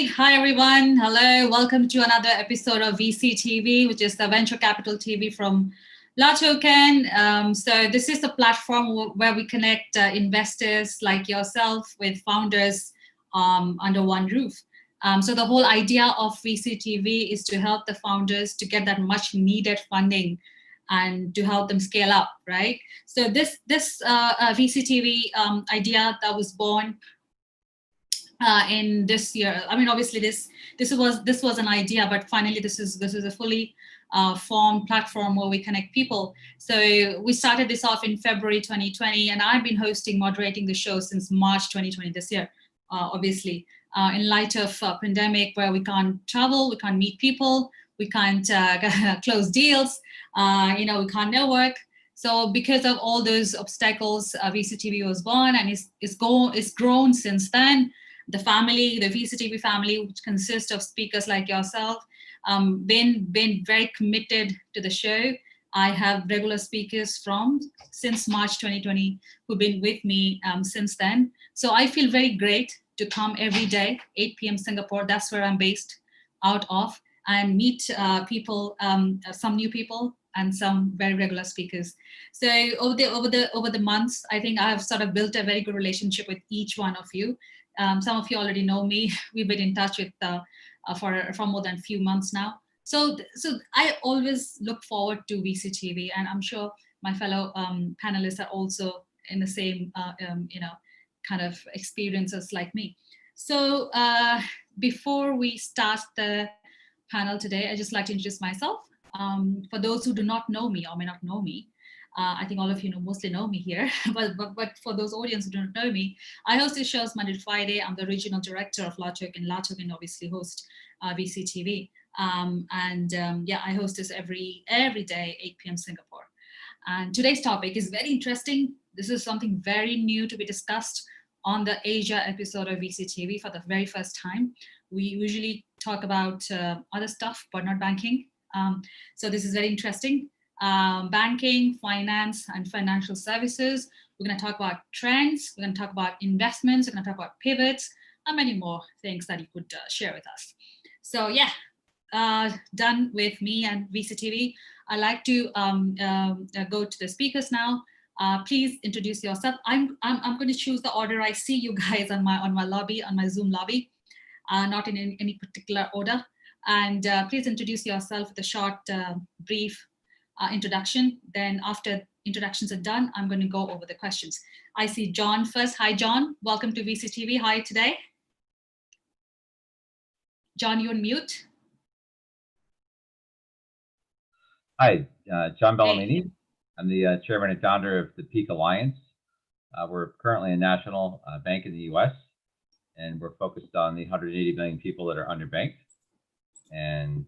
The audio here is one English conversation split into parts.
Hey, hi everyone. Hello. Welcome to another episode of VC TV, which is the Venture Capital TV from LATOKEN. So this is the platform where we connect investors like yourself with founders under one roof. So the whole idea of VC TV is to help the founders to get that much needed funding and to help them scale up, right? So this VC TV idea that was born in this year. I mean, obviously this was an idea, but finally this is a fully formed platform where we connect people. So we started this off in February 2020, and I've been moderating the show since March 2020 this year. Obviously, in light of pandemic, where we can't travel, we can't meet people, we can't close deals, we can't network. So because of all those obstacles, VCTV was born, and it's grown since then. The VCTV family, which consists of speakers like yourself, been very committed to the show. I have regular speakers since March 2020 who've been with me since then. So I feel very great to come every day, 8 p.m. Singapore. That's where I'm based out of, and meet people, some new people and some very regular speakers. So over the months, I think I've sort of built a very good relationship with each one of you. Some of you already know me. We've been in touch with for more than a few months now. So I always look forward to VCTV, and I'm sure my fellow panelists are also in the same kind of experiences like me. So before we start the panel today, I just like to introduce myself. For those who do not know me or may not know me, I think all of you mostly know me here, but for those audience who don't know me, I host these shows Monday to Friday. I'm the regional director of LATOKEN. LATOKEN obviously hosts VCTV. I host this every day, 8 p.m. Singapore. And today's topic is very interesting. This is something very new to be discussed on the Asia episode of VCTV for the very first time. We usually talk about other stuff, but not banking. So this is very interesting. Banking, finance, and financial services. We're going to talk about trends. We're going to talk about investments. We're going to talk about pivots and many more things that you could share with us. So yeah, done with me and VCTV. I'd like to go to the speakers now. Please introduce yourself. I'm going to choose the order I see you guys on my lobby, on my Zoom lobby, not in any particular order. And please introduce yourself with a short, brief introduction. Then after introductions are done, I'm going to go over the questions. I see John first. Hi, John. Welcome to VCTV. Hi today. John, you're on mute. Hi, John Bellamini. Hey. I'm the chairman and founder of the Peak Alliance. We're currently a national bank in the US, and we're focused on the 180 million people that are underbanked. And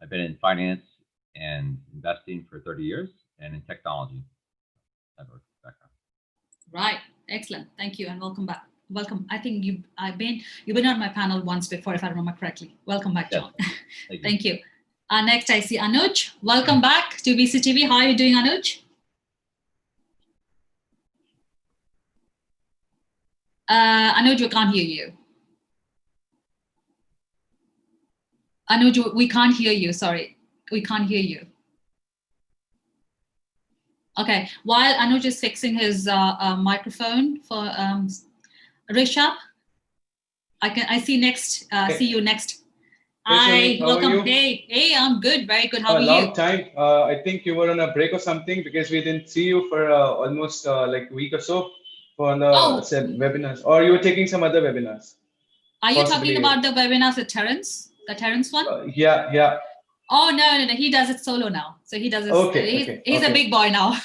I've been in finance and investing for 30 years, and in technology. Right, excellent. Thank you, and welcome back. Welcome. I think you've been on my panel once before, if I remember correctly. Welcome back, John. Yes. Thank you. Next, I see Anuj. Welcome back to VCTV. How are you doing, Anuj? Anuj, we can't hear you. Anuj, we can't hear you. Sorry, we can't hear you. Okay, while Anuj is fixing his microphone for Rishabh, I see next. See you next. Hi, welcome. Hey, I'm good, very good. How are you? Long time. I think you were on a break or something, because we didn't see you for almost like a week or so for the webinars, or you were taking some other webinars. Are you talking about the webinars with Terence? The Terence one? Yeah. Oh, no, he does it solo now. So he does it. He's a big boy now.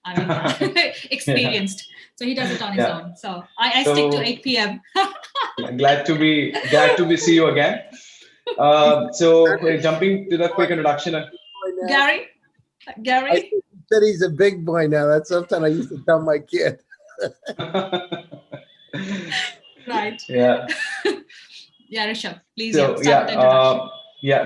I mean, experienced. So he does it on his own. So I stick to 8 p.m. glad to be see you again. So jumping to the quick introduction. Gary? I said he's a big boy now. That's something I used to tell my kid. Right. Yeah. Yeah, Rishabh, please. So,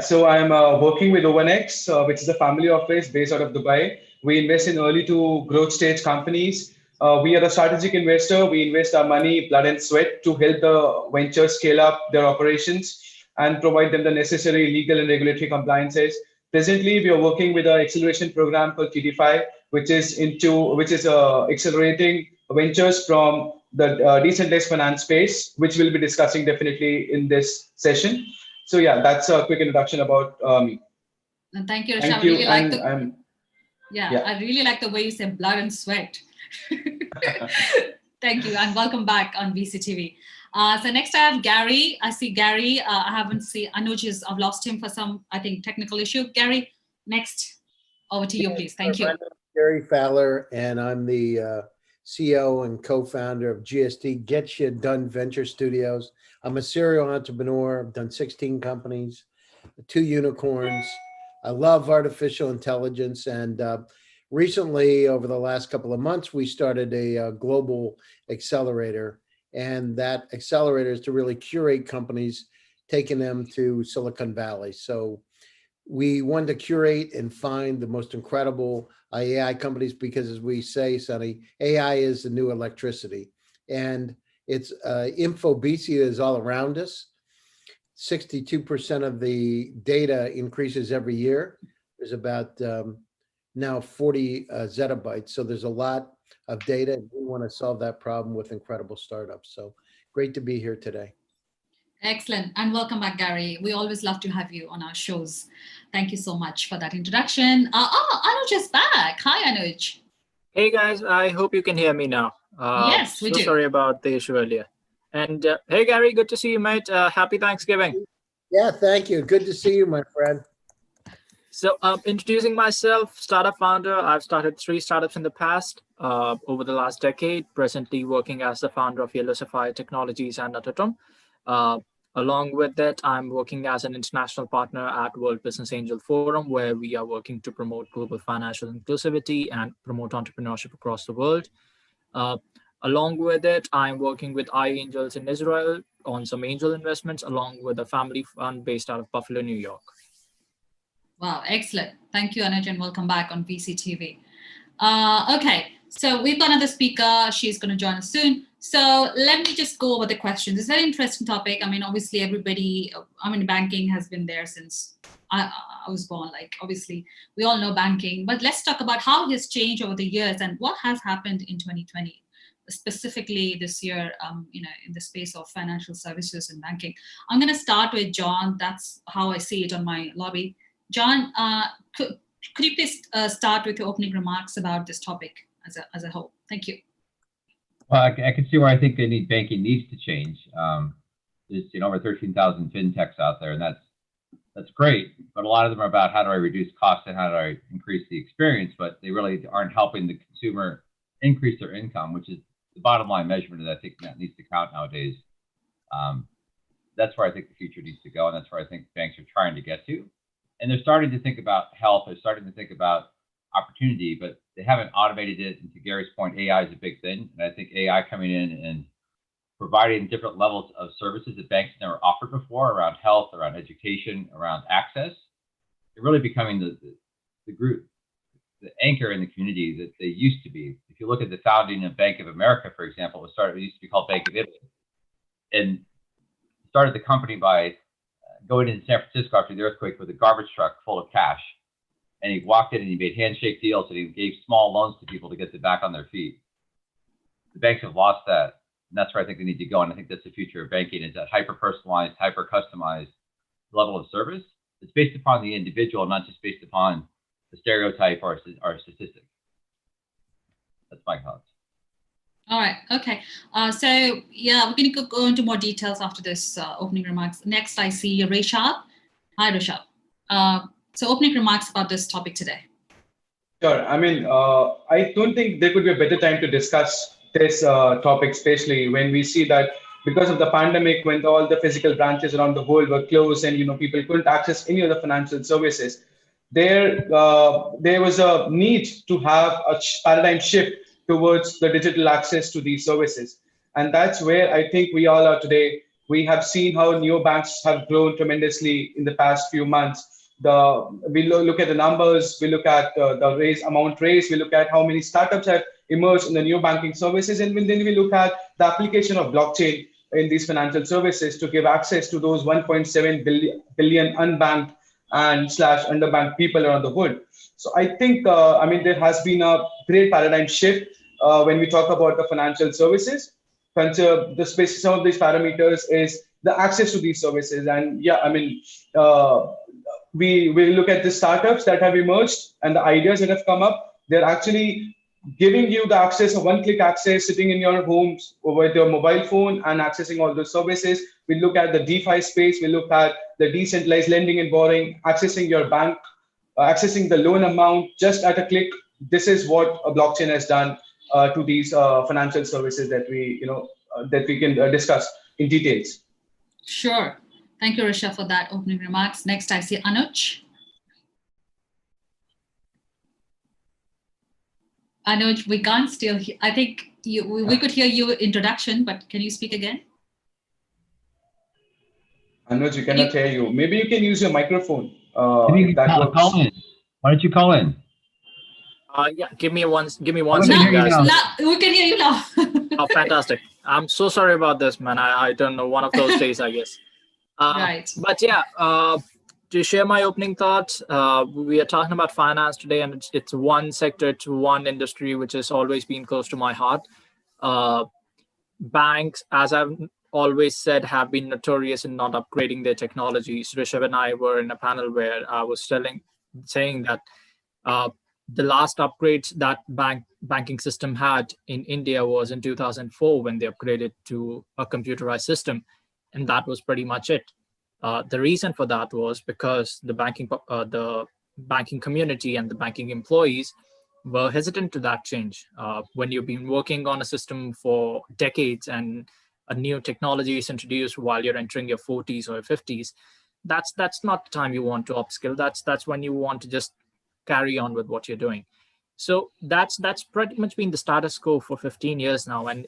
so I'm working with ONX, which is a family office based out of Dubai. We invest in early to growth stage companies We are a strategic investor. We invest our money, blood and sweat to help the ventures scale up their operations and provide them the necessary legal and regulatory compliances. Presently, we are working with an acceleration program called TD5, which is accelerating ventures from the decentralized finance space, which we'll be discussing definitely in this session. So yeah, that's a quick introduction about me. And thank you, Rishabh. Thank you. I really like the way you said blood and sweat. Thank you, and welcome back on VCTV. So next I have Gary. I see Gary. I haven't seen Anuj. I've lost him for some, I think, technical issue. Gary, next, over to you, please. Thank you. My name is Gary Fowler, and I'm the CEO and co-founder of GST, Get You Done Venture Studios. I'm a serial entrepreneur. I've done 16 companies, 2 unicorns. I love artificial intelligence, and recently, over the last couple of months, we started a global accelerator, and that accelerator is to really curate companies, taking them to Silicon Valley. So we wanted to curate and find the most incredible AI companies because, as we say, Sonny, AI is the new electricity, and it's infobesity is all around us. 62% of the data increases every year. There's about now 40 zettabytes. So there's a lot of data, and we want to solve that problem with incredible startups. So great to be here today. Excellent. And welcome back, Gary. We always love to have you on our shows. Thank you so much for that introduction. Anuj is back. Hi, Anuj. Hey, guys. I hope you can hear me now. Yes, we do. Sorry about the issue earlier. And hey, Gary, good to see you, mate. Happy Thanksgiving. Yeah, thank you. Good to see you, my friend. So introducing myself, startup founder. I've started 3 startups in the past over the last decade, presently working as the founder of Yellowsify Technologies and LATOKEN. Along with that, I'm working as an international partner at World Business Angel Forum, where we are working to promote global financial inclusivity and promote entrepreneurship across the world. Along with it, I'm working with iAngels in Israel on some angel investments, along with a family fund based out of Buffalo, New York. Wow, excellent. Thank you, Anuj, and welcome back on VCTV. Okay, so we've got another speaker. She's going to join us soon. So let me just go over the questions. It's a very interesting topic. I mean, obviously, banking has been there since I was born. Like, obviously, we all know banking. But let's talk about how it has changed over the years and what has happened in 2020, specifically this year, in the space of financial services and banking. I'm going to start with John. That's how I see it on my lobby. John, could you please start with your opening remarks about this topic as a whole? Thank you. Well, I can see where I think banking needs to change. There's over 13,000 fintechs out there, and that's great. But a lot of them are about how do I reduce costs and how do I increase the experience, but they really aren't helping the consumer increase their income, which is the bottom line measurement that I think that needs to count nowadays. That's where I think the future needs to go, and that's where I think banks are trying to get to. And they're starting to think about health. They're starting to think about opportunity, but they haven't automated it. And to Gary's point, AI is a big thing. And I think AI coming in and providing different levels of services that banks never offered before around health, around education, around access, they're really becoming the group, the anchor in the community that they used to be. If you look at the founding of Bank of America, for example, it used to be called Bank of Italy, and started the company by going into San Francisco after the earthquake with a garbage truck full of cash. And he walked in and he made handshake deals and he gave small loans to people to get them back on their feet. The banks have lost that. And that's where I think they need to go. And I think that's the future of banking, is that hyper-personalized, hyper-customized level of service. It's based upon the individual, not just based upon the stereotype or a statistic. That's my thoughts. All right. Okay. So yeah, we're going to go into more details after this opening remarks. Next, I see Rishabh. Hi, Rishabh. So opening remarks about this topic today. Sure. I mean, I don't think there could be a better time to discuss this topic, especially when we see that because of the pandemic, when all the physical branches around the world were closed and people couldn't access any of the financial services, there was a need to have a paradigm shift towards the digital access to these services. And that's where I think we all are today. We have seen how neobanks have grown tremendously in the past few months. We look at the numbers, we look at the amount raised, we look at how many startups have emerged in the new banking services. And then we look at the application of blockchain in these financial services to give access to those 1.7 billion unbanked and slash underbanked people around the world. So I think, I mean, there has been a great paradigm shift when we talk about the financial services. The space, some of these parameters is the access to these services. And yeah, I mean, we look at the startups that have emerged and the ideas that have come up. They're actually giving you the access, a one-click access, sitting in your homes with your mobile phone and accessing all those services. We look at the DeFi space. We look at the decentralized lending and borrowing, accessing your bank, accessing the loan amount just at a click. This is what a blockchain has done to these financial services that we can discuss in details. Sure. Thank you, Risha, for that opening remarks. Next, I see Anuj. Anuj, we can't still hear. I think we could hear your introduction, but can you speak again? Anuj, we cannot hear you. Maybe you can use your microphone. Call in. Why don't you call in? Yeah, give me one second, guys. We can hear you now. Oh, fantastic. I'm so sorry about this, man. I don't know, one of those days, I guess. Right. But yeah, to share my opening thoughts, we are talking about finance today, and it's one sector, it's one industry which has always been close to my heart. Banks, as I've always said, have been notorious in not upgrading their technologies. Rishabh and I were in a panel where I was saying that the last upgrades that banking system had in India was in 2004 when they upgraded to a computerized system, and that was pretty much it. The reason for that was because the banking community and the banking employees were hesitant to that change. When you've been working on a system for decades and a new technology is introduced while you're entering your 40s or 50s, that's not the time you want to upskill. That's when you want to just carry on with what you're doing. So that's pretty much been the status quo for 15 years now, and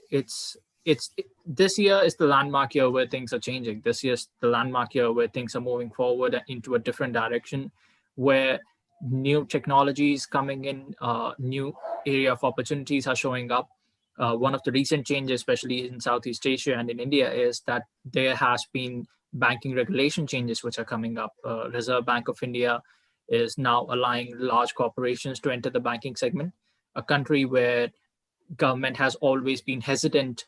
this year is the landmark year where things are changing. This year's the landmark year where things are moving forward into a different direction, where new technologies coming in, new area of opportunities are showing up. One of the recent changes, especially in Southeast Asia and in India, is that there has been banking regulation changes which are coming up. Reserve Bank of India is now allowing large corporations to enter the banking segment, a country where government has always been hesitant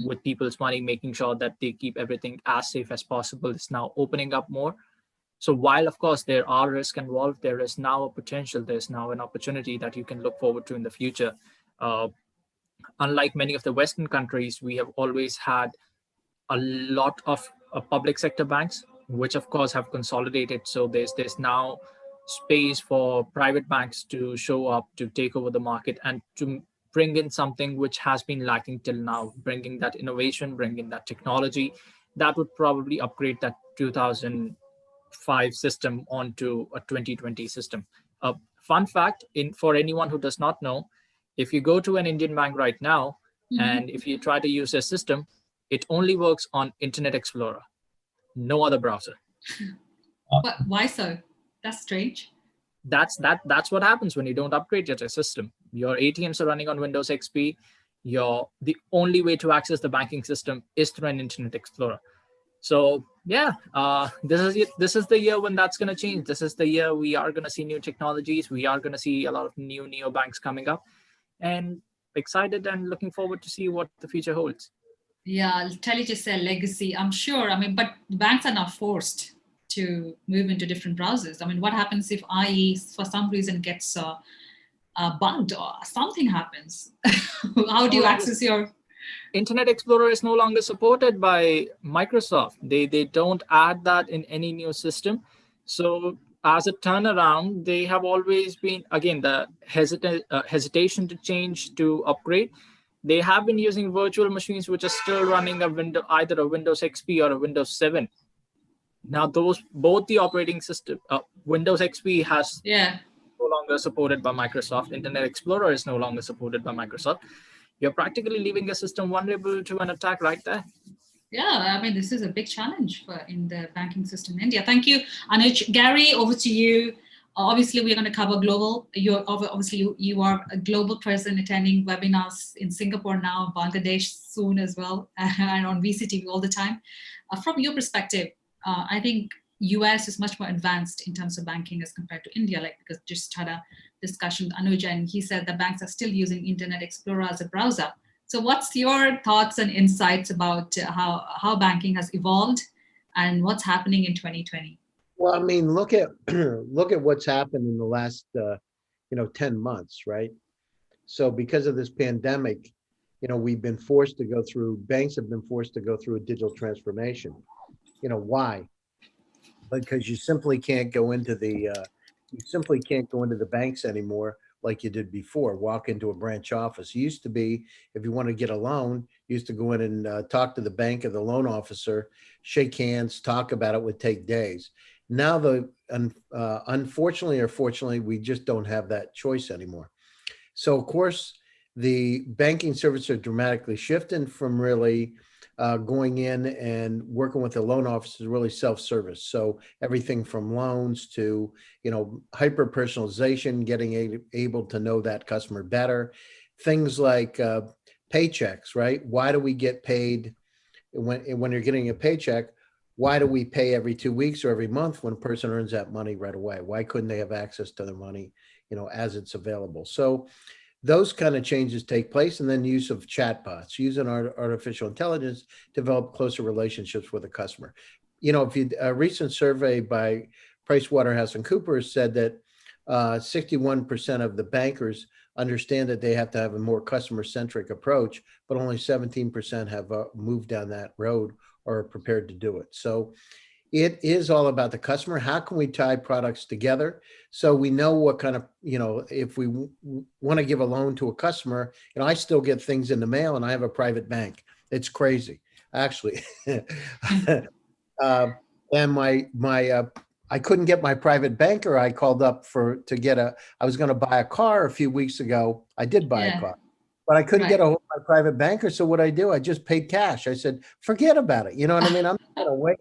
with people's money, making sure that they keep everything as safe as possible. It's now opening up more. So while, of course, there are risks involved, there is now a potential, there's now an opportunity that you can look forward to in the future. Unlike many of the Western countries, we have always had a lot of public sector banks, which of course have consolidated. So there's now space for private banks to show up, to take over the market, and to bring in something which has been lacking till now, bringing that innovation, bringing that technology that would probably upgrade that 2005 system onto a 2020 system. Fun fact, for anyone who does not know, if you go to an Indian bank right now, and if you try to use their system, it only works on Internet Explorer, no other browser. But why so? That's strange. That's what happens when you don't upgrade your system. Your ATMs are running on Windows XP. The only way to access the banking system is through an Internet Explorer. So yeah, this is the year when that's going to change. This is the year we are going to see new technologies. We are going to see a lot of new neobanks coming up, and excited and looking forward to see what the future holds. Yeah, IntelliGSL legacy, I'm sure. I mean, but banks are now forced to move into different browsers. I mean, what happens if IE for some reason gets bugged or something happens? How do you access your... Internet Explorer is no longer supported by Microsoft. They don't add that in any new system. So as a turnaround, they have always been, again, the hesitation to change, to upgrade. They have been using virtual machines which are still running either a Windows XP or a Windows 7. Now, both the operating system, Windows XP has no longer supported by Microsoft. Internet Explorer is no longer supported by Microsoft. You're practically leaving a system vulnerable to an attack right there. Yeah, I mean, this is a big challenge in the banking system in India. Thank you, Anuj. Gary, over to you. Obviously, we're going to cover global. You are a global person attending webinars in Singapore now, Bangladesh soon as well, and on VCTV all the time. From your perspective, I think US is much more advanced in terms of banking as compared to India, like, because just had a discussion with Anuj, and he said the banks are still using Internet Explorer as a browser. So what's your thoughts and insights about how banking has evolved and what's happening in 2020? Well, I mean, look at look at what's happened in the last 10 months, right? So because of this pandemic, we've been forced to go through, banks have been forced to go through a digital transformation. Why? Because you simply can't go into the banks anymore like you did before. Walk into a branch office. It used to be, if you want to get a loan, you used to go in and talk to the bank or the loan officer, shake hands, talk about it, would take days. Now, unfortunately or fortunately, we just don't have that choice anymore. So, of course, the banking services are dramatically shifting from really going in and working with the loan officers, really self-service. So everything from loans to, hyper personalization, getting able to know that customer better. Things like paychecks, right? Why do we get paid when you're getting a paycheck? Why do we pay every 2 weeks or every month when a person earns that money right away? Why couldn't they have access to the money, as it's available? So those kind of changes take place, and then use of chatbots, using artificial intelligence to develop closer relationships with a customer. A recent survey by PricewaterhouseCoopers said that 61% of the bankers understand that they have to have a more customer-centric approach, but only 17% have moved down that road or are prepared to do it. So it is all about the customer. How can we tie products together so we know what kind of, if we want to give a loan to a customer, I still get things in the mail, and I have a private bank. It's crazy, actually. And I couldn't get my private banker. I called up I was going to buy a car a few weeks ago. I did buy a car, but I couldn't get a hold of my private banker. So what I do, I just paid cash. I said, forget about it. You know what I mean? I'm not going to wait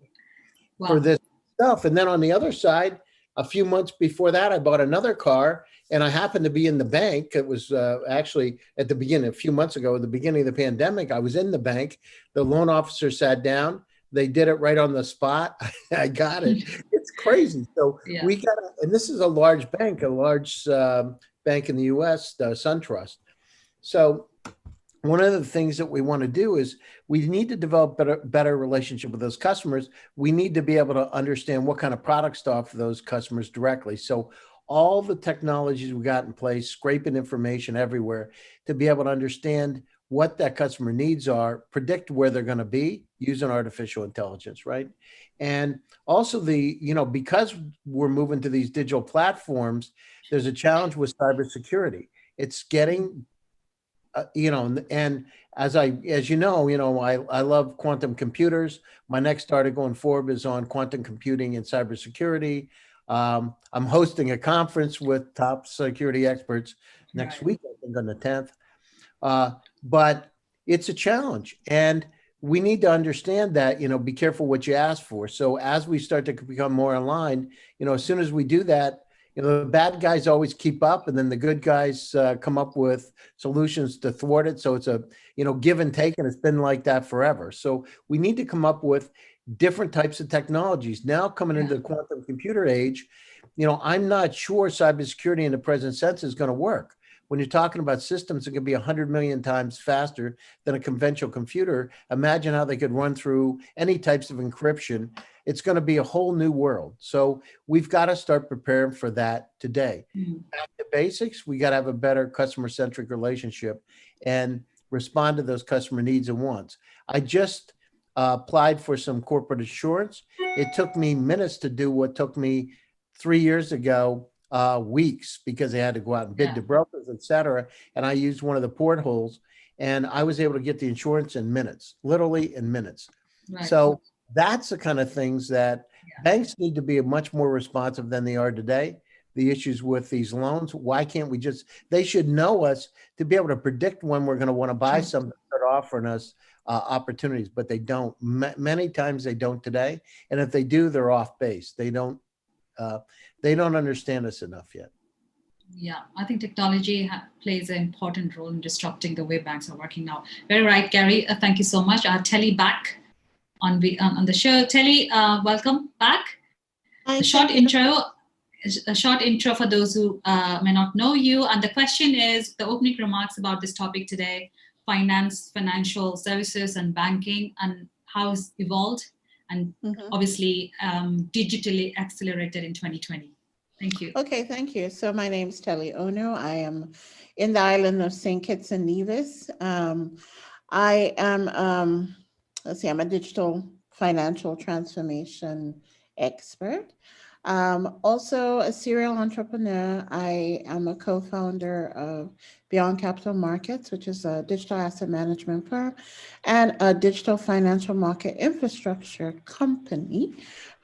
for this stuff. And then on the other side, a few months before that, I bought another car, and I happened to be in the bank. It was actually at the beginning, a few months ago, at the beginning of the pandemic, I was in the bank. The loan officer sat down. They did it right on the spot. I got it. It's crazy. So we got, and this is a large bank, bank in the US, SunTrust. So one of the things that we want to do is we need to develop better relationship with those customers. We need to be able to understand what kind of products to offer those customers directly. So all the technologies we got in place, scraping information everywhere to be able to understand what that customer needs are, predict where they're going to be using artificial intelligence, right? And also because we're moving to these digital platforms, there's a challenge with cybersecurity. It's getting and as you know, I love quantum computers. My next article in Forbes is on quantum computing and cybersecurity. I'm hosting a conference with top security experts next week, I think on the 10th. But it's a challenge, and we need to understand that, be careful what you ask for. So as we start to become more aligned, as soon as we do that, the bad guys always keep up, and then the good guys come up with solutions to thwart it. So it's a, give and take, and it's been like that forever. So we need to come up with different types of technologies. Now coming into the quantum computer age, I'm not sure cybersecurity in the present sense is going to work. When you're talking about systems that can be 100 million times faster than a conventional computer, imagine how they could run through any types of encryption. It's going to be a whole new world. So we've got to start preparing for that today. Back to basics, we got to have a better customer-centric relationship and respond to those customer needs and wants. I just applied for some corporate insurance. It took me minutes to do what took me 3 years ago, weeks, because they had to go out and bid to brokers, et cetera. And I used one of the portholes, and I was able to get the insurance in minutes, literally in minutes. Right. So that's the kind of things that banks need to be much more responsive than they are today. The issues with these loans, why can't we they should know us to be able to predict when we're going to want to buy something, start offering us opportunities, but they don't. Many times they don't today. And if they do, they're off base. They don't they don't understand us enough yet. Yeah, I think technology plays an important role in disrupting the way banks are working now. Very right, Gary. Thank you so much. Telly back on the show. Telly, welcome back. Hi, A short intro for those who may not know you. And the question is the opening remarks about this topic today: financial services, and banking, and how it's evolved, and obviously digitally accelerated in 2020. Thank you. Okay, thank you. So my name is Telly Ono. I am in the island of St. Kitts and Nevis. I am, I'm a digital financial transformation expert. Also a serial entrepreneur. I am a co-founder of Beyond Capital Markets, which is a digital asset management firm and a digital financial market infrastructure company.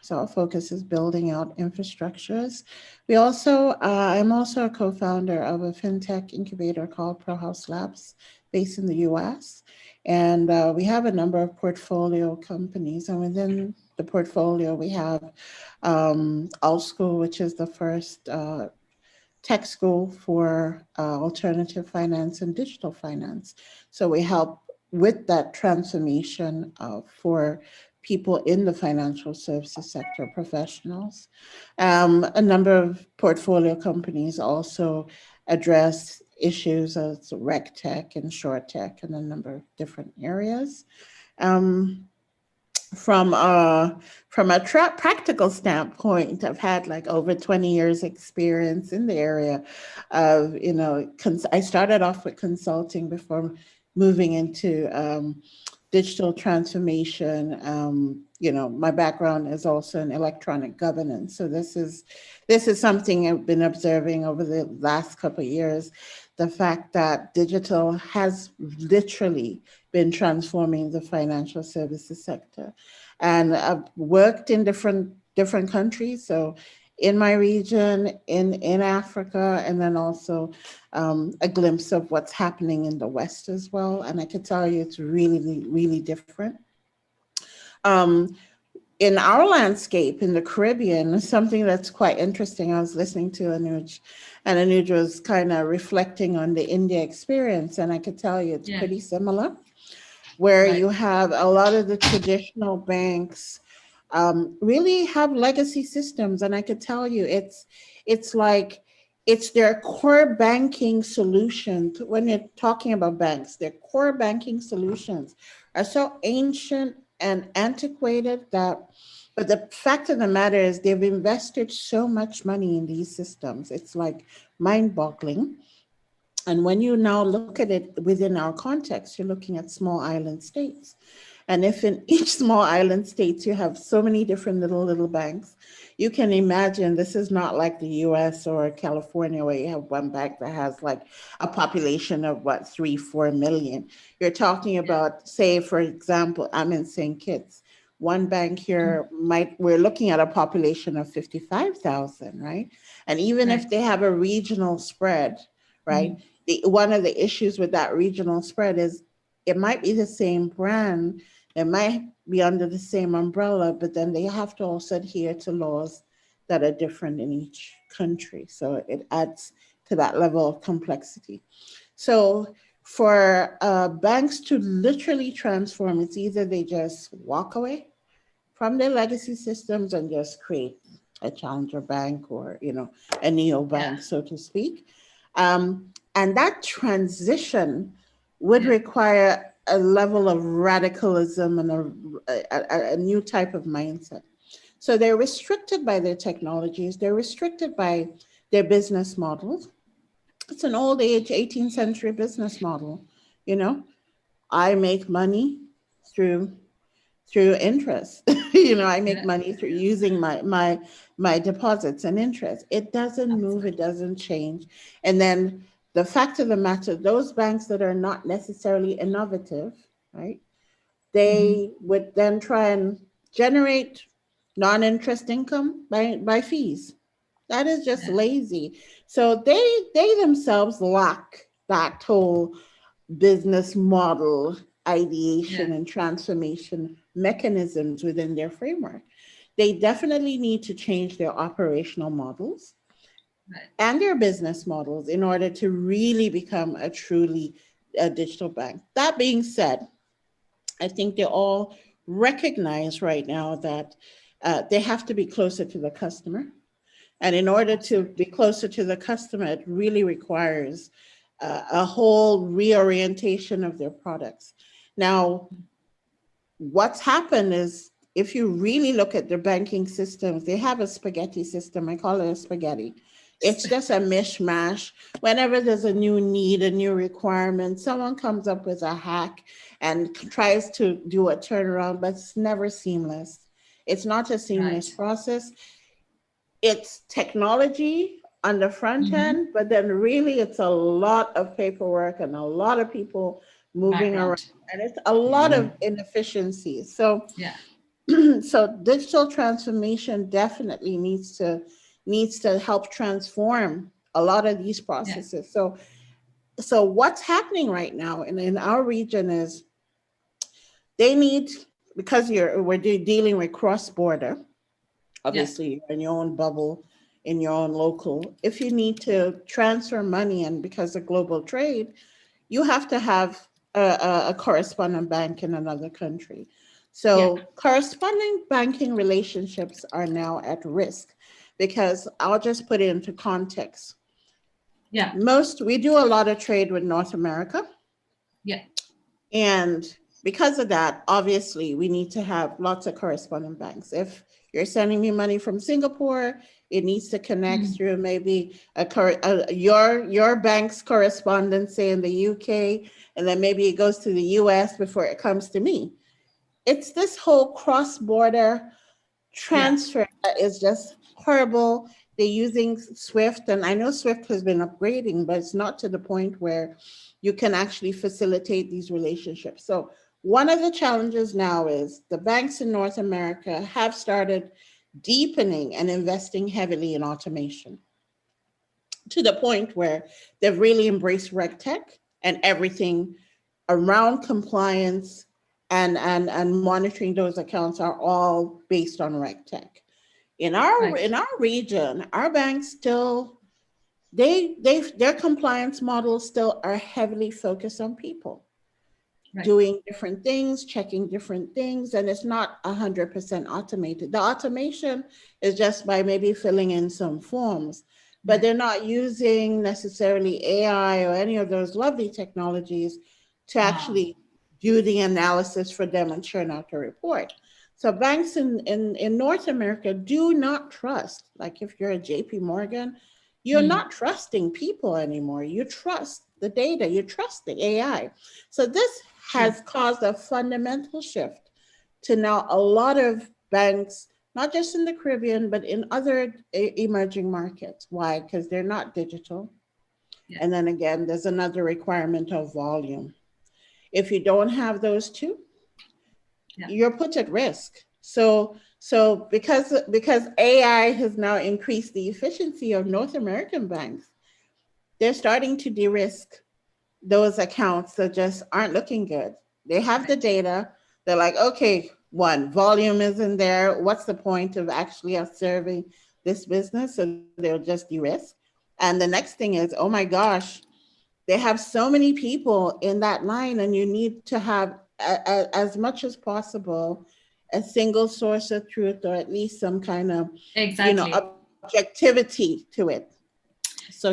So our focus is building out infrastructures. I'm also a co-founder of a fintech incubator called ProHouse Labs, based in the US. And we have a number of portfolio companies. And within the portfolio, we have Alt School, which is the first tech school for alternative finance and digital finance. So we help with that transformation for people in the financial services sector, professionals. A number of portfolio companies also address issues as rec tech and short tech in a number of different areas. From a practical standpoint, I've had like over 20 years experience in the area of, I started off with consulting before moving into digital transformation. My background is also in electronic governance. So this is something I've been observing over the last couple of years, the fact that digital has literally been transforming the financial services sector. And I've worked in different countries. So in my region, in Africa, and then also a glimpse of what's happening in the West as well. And I can tell you it's really, really different. In our landscape in the Caribbean, something that's quite interesting, I was listening to Anuj, and Anuj was kind of reflecting on the India experience, and I could tell you it's pretty similar, where you have a lot of the traditional banks really have legacy systems. And I could tell you it's like, it's their core banking solutions. When you're talking about banks, their core banking solutions are so ancient and antiquated but the fact of the matter is they've invested so much money in these systems. It's like mind-boggling. And when you now look at it within our context, you're looking at small island states. And if in each small island states you have so many different little banks, you can imagine this is not like the US or California where you have one bank that has like a population of 3-4 million. You're talking about, say, for example, I'm in St. Kitts. One bank here we're looking at a population of 55,000, right? And even if they have a regional spread, right? One of the issues with that regional spread is it might be the same brand, it might be under the same umbrella, but then they have to also adhere to laws that are different in each country. So it adds to that level of complexity. So for banks to literally transform, it's either they just walk away from their legacy systems and just create a challenger bank or, a neobank, so to speak. And that transition would require a level of radicalism and a new type of mindset. So they're restricted by their technologies. They're restricted by their business models. It's an old age 18th century business model. I make money through interest. I make money through using my deposits and interest. It doesn't move, it doesn't change. And then the fact of the matter, those banks that are not necessarily innovative, right? They would then try and generate non-interest income by fees. That is just lazy. So they themselves lack that whole business model ideation and transformation mechanisms within their framework. they definitely need to change their operational models and their business models in order to really become a truly digital bank. That being said, I think they all recognize right now that they have to be closer to the customer. And in order to be closer to the customer, it really requires a whole reorientation of their products. Now, what's happened is, if you really look at their banking systems, they have a spaghetti system. I call it a spaghetti. It's just a mishmash. Whenever there's a new need, a new requirement, someone comes up with a hack and tries to do a turnaround, but it's never seamless. It's not a seamless process. It's technology on the front end, but then really it's a lot of paperwork and a lot of people moving around, and it's a lot of inefficiencies. So, so digital transformation definitely needs to help transform a lot of these processes. So what's happening right now in our region is they need, because we're dealing with cross-border, obviously you're in your own bubble, in your own local. If you need to transfer money, and because of global trade, you have to have a correspondent bank in another country. So corresponding banking relationships are now at risk, because I'll just put it into context. We do a lot of trade with North America. And because of that, obviously we need to have lots of correspondent banks. If you're sending me money from Singapore, it needs to connect through maybe your bank's correspondent, say in the UK, and then maybe it goes to the US before it comes to me. It's this whole cross-border transfer that is just horrible. They're using SWIFT, and I know SWIFT has been upgrading, but it's not to the point where you can actually facilitate these relationships. So one of the challenges now is the banks in North America have started deepening and investing heavily in automation, to the point where they've really embraced RegTech, and everything around compliance and monitoring those accounts are all based on RegTech. In our region, our banks still, their compliance models still are heavily focused on people. Doing different things, checking different things, and it's not 100% automated. The automation is just by maybe filling in some forms, but they're not using necessarily AI or any of those lovely technologies to actually do the analysis for them and churn out a report. So banks in North America do not trust, like if you're a JP Morgan, you're not trusting people anymore. You trust the data, you trust the AI. So this has caused a fundamental shift to now a lot of banks, not just in the Caribbean, but in other emerging markets. Why? Because they're not digital. And then again, there's another requirement of volume. If you don't have those two, you're put at risk. So because AI has now increased the efficiency of North American banks, they're starting to de-risk those accounts that just aren't looking good. They have the data. They're like, okay, volume isn't there. What's the point of actually serving this business? So they'll just de-risk. And the next thing is, oh my gosh, they have so many people in that line, and you need to have as much as possible a single source of truth, or at least some kind of objectivity to it. So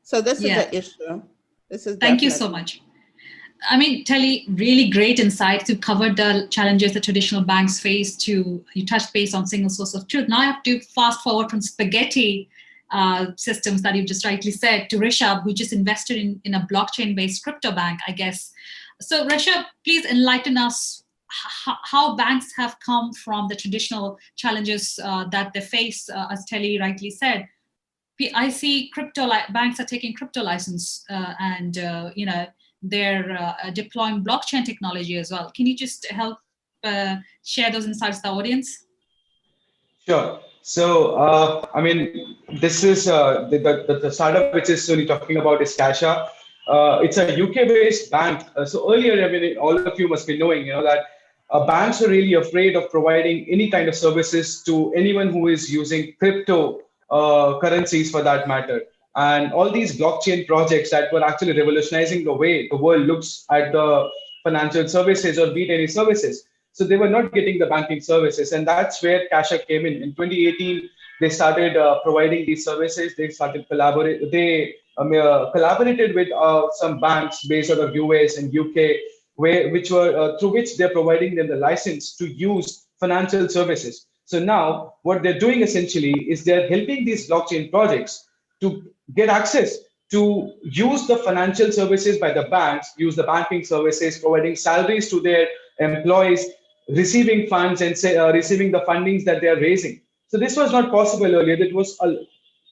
so this is an issue. This is Thank you so much. I mean, Telly, really great insight to cover the challenges that traditional banks face. You touched base on single source of truth. Now I have to fast forward from spaghetti systems that you just rightly said to Rishabh, who just invested in a blockchain-based crypto bank, I guess. So Rishabh, please enlighten us how banks have come from the traditional challenges that they face, as Telly rightly said. I see banks are taking crypto license and they're deploying blockchain technology as well. Can you just help share those insights with the audience? Sure. So, I mean, this is the startup which is Sony talking about is Kasha. It's a UK-based bank. So earlier, I mean, all of you must be knowing, that banks are really afraid of providing any kind of services to anyone who is using crypto currencies for that matter. And all these blockchain projects that were actually revolutionizing the way the world looks at the financial services or be it any services. So they were not getting the banking services. And that's where Kasha came in. In 2018, they started providing these services. They started collaborate. They collaborated with some banks based out of US and UK, which were through which they're providing them the license to use financial services. So now what they're doing essentially is they're helping these blockchain projects to get access to use the financial services by the banks, use the banking services, providing salaries to their employees, receiving funds and receiving the fundings that they are raising. So this was not possible earlier. It was a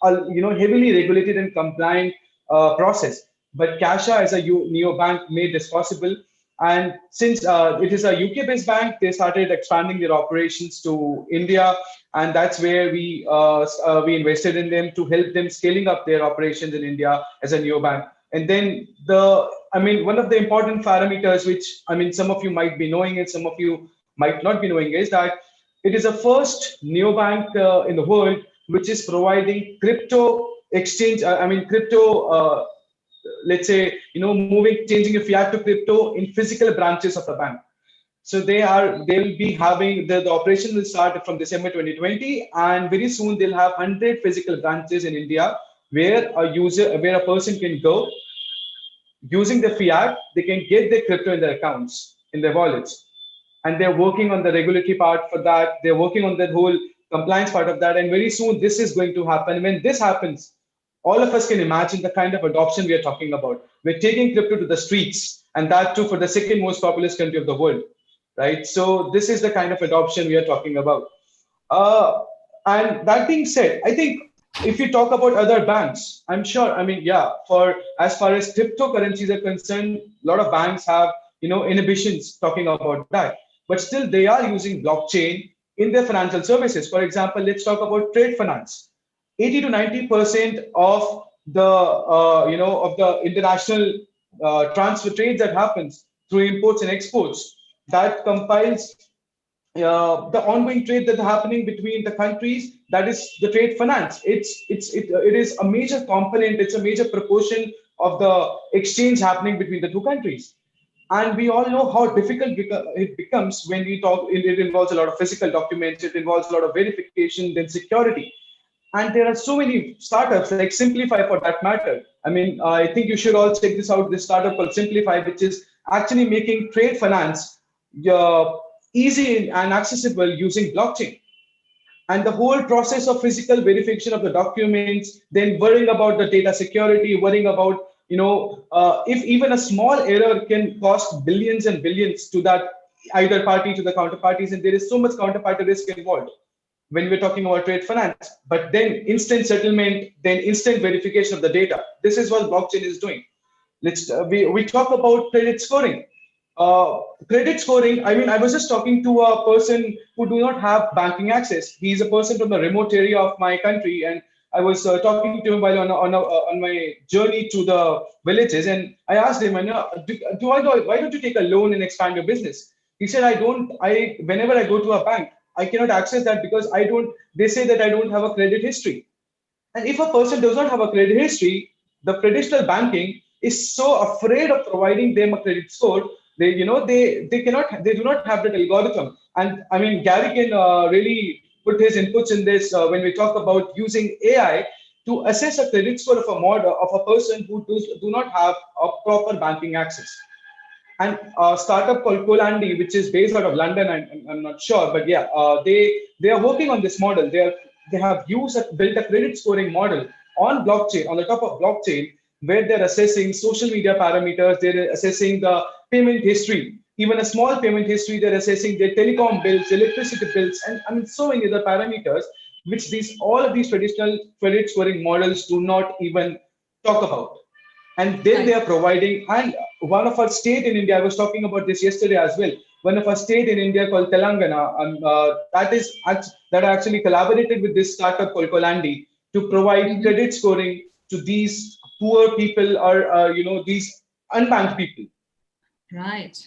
heavily regulated and compliant process. But Kasha as a neobank made this possible. And since it is a UK-based bank, they started expanding their operations to India, and that's where we invested in them to help them scaling up their operations in India as a neobank. And then one of the important parameters, which some of you might be knowing and some of you might not be knowing, is that it is the first neobank in the world which is providing crypto exchange. Let's say, changing a fiat to crypto in physical branches of the bank. So they'll be having the operation will start from December 2020, and very soon they'll have 100 physical branches in India where a person can go using the fiat, they can get their crypto in their accounts, in their wallets. And they're working on the regulatory part for that. They're working on that whole compliance part of that. And very soon this is going to happen. When this happens, all of us can imagine the kind of adoption we are talking about. We're taking crypto to the streets, and that too for the second most populous country of the world, right? So this is the kind of adoption we are talking about. And that being said, I think if you talk about other banks, I'm sure, for as far as cryptocurrencies are concerned, a lot of banks have, inhibitions talking about that, but still they are using blockchain in their financial services. For example, let's talk about trade finance. 80 to 90% of the international transfer trades that happens through imports and exports, that compiles the ongoing trade that's happening between the countries. That is the trade finance. It is a major component. It's a major proportion of the exchange happening between the two countries. And we all know how difficult it becomes when we talk. It involves a lot of physical documents. It involves a lot of verification, then security. And there are so many startups like Simplify for that matter. I think you should all check this out, this startup called Simplify, which is actually making trade finance easy and accessible using blockchain. And the whole process of physical verification of the documents, then worrying about the data security, worrying about, if even a small error can cost billions and billions to that either party, to the counterparties, and there is so much counterparty risk involved when we're talking about trade finance. But then instant settlement, then instant verification of the data. This is what blockchain is doing. We talk about credit scoring. Credit scoring, I was just talking to a person who do not have banking access. He's a person from a remote area of my country, and I was talking to him while on my journey to the villages, and I asked him, why don't you take a loan and expand your business? He said, whenever I go to a bank, I cannot access that because they say that I don't have a credit history. And if a person does not have a credit history, the traditional banking is so afraid of providing them a credit score. They do not have that algorithm. And Gary can really put his inputs in this when we talk about using AI to assess a credit score of a person who do not have a proper banking access. And a startup called Colandi, which is based out of London, I'm not sure, but yeah, they are working on this model. They have built a credit scoring model on blockchain, on the top of blockchain, where they're assessing social media parameters, they're assessing the payment history, even a small payment history, they're assessing their telecom bills, electricity bills, and so many other parameters, which all of these traditional credit scoring models do not even talk about. And then they are providing, and one of our state in India, I was talking about this yesterday as well, one of our state in India called Telangana, that actually collaborated with this startup called Colandi to provide credit scoring to these poor people or, these unbanked people. Right.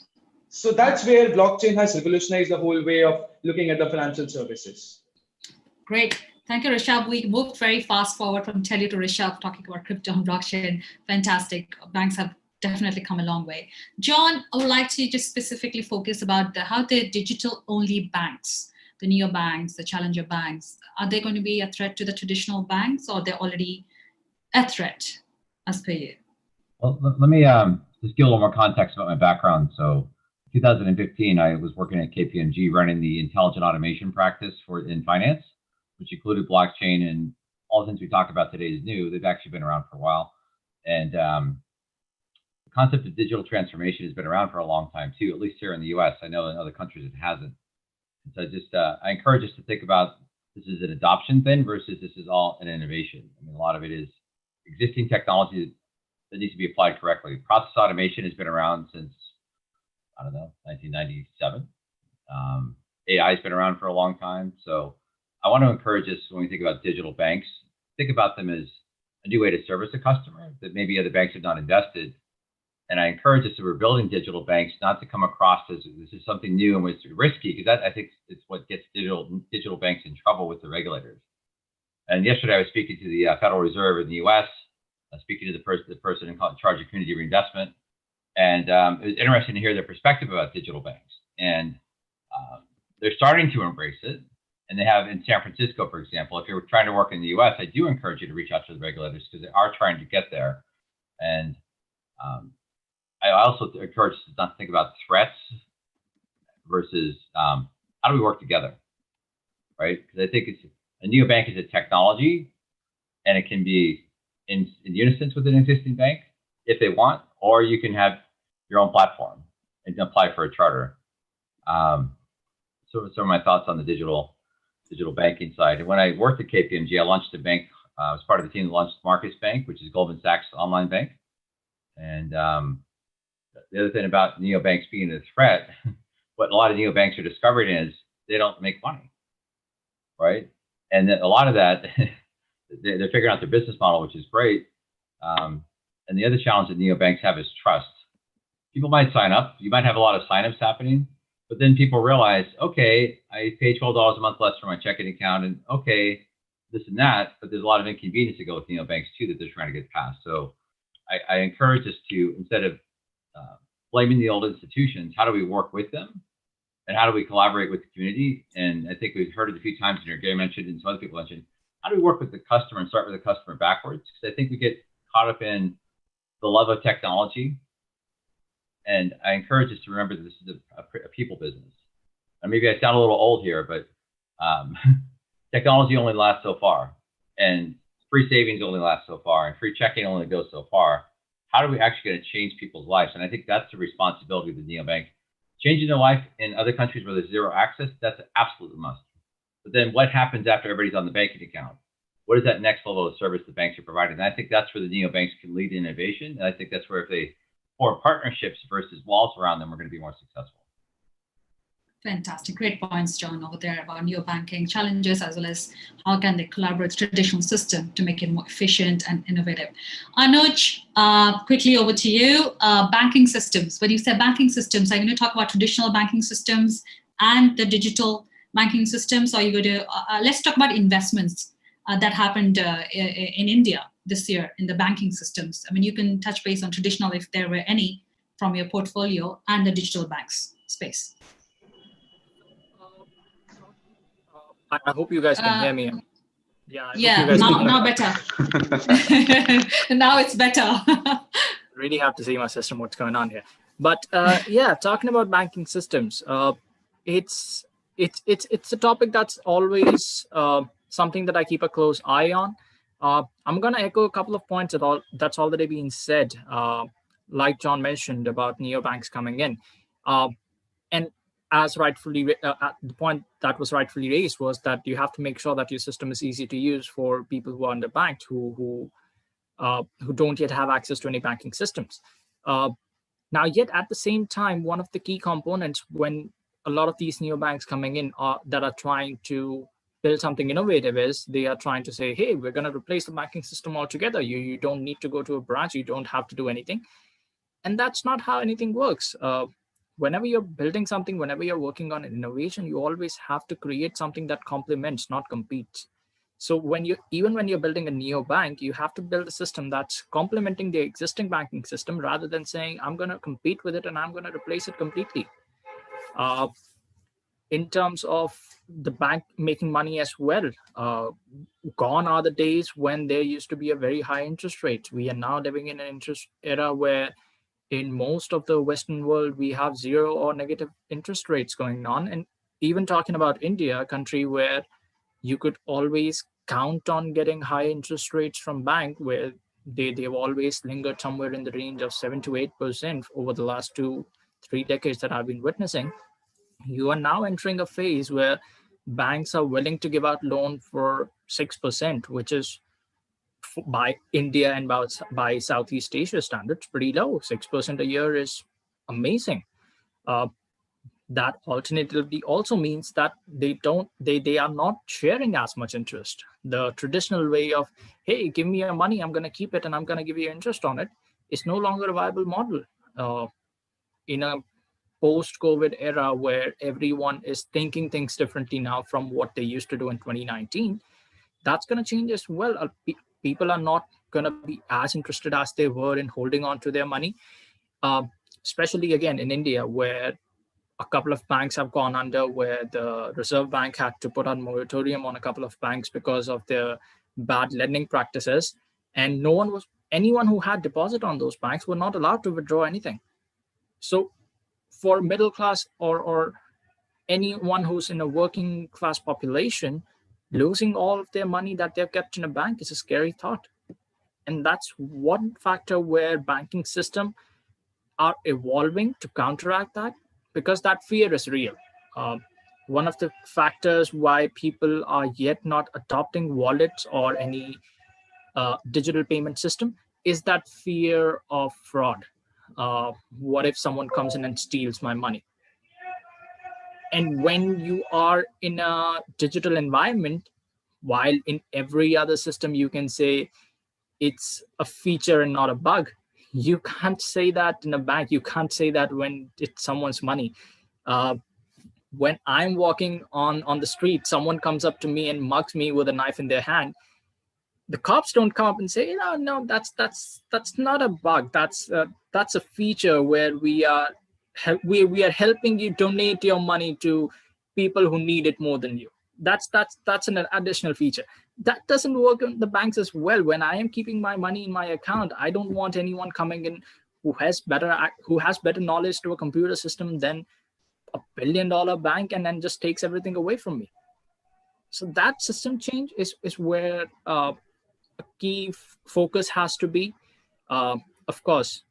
So that's where blockchain has revolutionized the whole way of looking at the financial services. Great. Thank you, Rishabh. We moved very fast forward from Telly to Rishabh talking about crypto and blockchain. Fantastic. Banks have definitely come a long way. John, I would like to just specifically focus about how the digital-only banks, the neobanks, the challenger banks, are they going to be a threat to the traditional banks, or they're already a threat, as per you? Well, let me just give a little more context about my background. So 2015, I was working at KPMG running the intelligent automation practice in finance, which included blockchain, and all the things we talk about today is new. They've actually been around for a while. And the concept of digital transformation has been around for a long time too, at least here in the US. I know in other countries it hasn't. And so I encourage us to think about this is an adoption thing versus this is all an innovation. I mean, a lot of it is existing technology that needs to be applied correctly. Process automation has been around since, I don't know, 1997. AI has been around for a long time. So I want to encourage us when we think about digital banks, think about them as a new way to service a customer that maybe other banks have not invested. And I encourage us, as we're building digital banks, not to come across as this is something new and it's risky, because that I think it's what gets digital banks in trouble with the regulators. And yesterday I was speaking to the Federal Reserve in the US, speaking to the person in charge of community reinvestment. And it was interesting to hear their perspective about digital banks. And they're starting to embrace it. And they have in San Francisco, for example, if you're trying to work in the US, I do encourage you to reach out to the regulators because they are trying to get there. And I also encourage us not to think about threats versus how do we work together, right? Because I think a neobank is a technology, and it can be in unison with an existing bank if they want, or you can have your own platform and apply for a charter. So some of my thoughts on the digital banking side. And when I worked at KPMG, I launched a bank. I was part of the team that launched Marcus Bank, which is Goldman Sachs' online bank. And the other thing about neobanks being a threat, what a lot of neobanks are discovering is they don't make money, right? And a lot of that, they're figuring out their business model, which is great. And the other challenge that neobanks have is trust. People might sign up. You might have a lot of signups happening, but then people realize, okay, I pay $12 a month less for my checking account, and okay, this and that, but there's a lot of inconvenience to go with neobanks too that they're trying to get past. So I encourage us to, instead of blaming the old institutions, how do we work with them? And how do we collaborate with the community? And I think we've heard it a few times in here, Gary mentioned, and some other people mentioned, how do we work with the customer and start with the customer backwards? Because I think we get caught up in the love of technology. And I encourage us to remember that this is a people business. And maybe I sound a little old here, but technology only lasts so far. And free savings only lasts so far. And free checking only goes so far. How are we actually going to change people's lives? And I think that's the responsibility of the neobank. Changing their life in other countries where there's zero access, that's an absolute must. But then what happens after everybody's on the banking account? What is that next level of service the banks are providing? And I think that's where the neobanks can lead innovation. And I think that's where if they form partnerships versus walls around them, we're going to be more successful. Fantastic. Great points, John, over there about neobanking challenges, as well as how can they collaborate with the traditional system to make it more efficient and innovative. Anuj, quickly over to you. Banking systems. When you say banking systems, are you going to talk about traditional banking systems and the digital banking systems? Or are you going to, let's talk about investments that happened in India this year in the banking systems. I mean, you can touch base on traditional, if there were any, from your portfolio, and the digital banks space. I hope you guys can hear me. Yeah. Now better. Now it's better. Really have to see my system, what's going on here. But yeah, talking about banking systems, it's a topic that's always something that I keep a close eye on. I'm going to echo a couple of points that's already been said, like John mentioned about neobanks coming in. And as rightfully, the point that was rightfully raised was that you have to make sure that your system is easy to use for people who are underbanked, who don't yet have access to any banking systems. Now, yet at the same time, one of the key components when a lot of these neobanks coming in that are trying to build something innovative is they are trying to say, hey, we're going to replace the banking system altogether. You don't need to go to a branch. You don't have to do anything. And that's not how anything works. whenever you're building something, whenever you're working on an innovation, you always have to create something that complements, not competes. So even when you're building a neobank, you have to build a system that's complementing the existing banking system rather than saying, I'm going to compete with it and I'm going to replace it completely. In terms of the bank making money as well, gone are the days when there used to be a very high interest rate. We are now living in an interest era where in most of the Western world, we have zero or negative interest rates going on. And even talking about India, a country where you could always count on getting high interest rates from bank, where they've always lingered somewhere in the range of 7 to 8% over the last 2-3 decades that I've been witnessing. You are now entering a phase where banks are willing to give out loan for 6%, which is by India and by Southeast Asia standards, pretty low. 6% a year is amazing. That alternatively also means that they are not sharing as much interest. The traditional way of, hey, give me your money, I'm going to keep it and I'm going to give you interest on it, is no longer a viable model. In a post-COVID era where everyone is thinking things differently now from what they used to do in 2019, that's going to change as well. People are not going to be as interested as they were in holding on to their money, especially again in India, where a couple of banks have gone under, where the Reserve Bank had to put on moratorium on a couple of banks because of their bad lending practices. And anyone who had deposit on those banks were not allowed to withdraw anything. So for middle class or anyone who's in a working class population, losing all of their money that they've kept in a bank is a scary thought. And that's one factor where banking systems are evolving to counteract that, because that fear is real. One of the factors why people are yet not adopting wallets or any digital payment system is that fear of fraud. What if someone comes in and steals my money? And when you are in a digital environment, while in every other system you can say it's a feature and not a bug, you can't say that in a bank. You can't say that when it's someone's money. When I'm walking on the street, someone comes up to me and mugs me with a knife in their hand. The cops don't come up and say, no, that's not a bug. That's a feature where we are helping you donate your money to people who need it more than you. That's an additional feature. That doesn't work in the banks as well. When I am keeping my money in my account, I don't want anyone coming in who has better knowledge to a computer system than a $1 billion bank and then just takes everything away from me. So that system change is where a key focus has to be. Of course,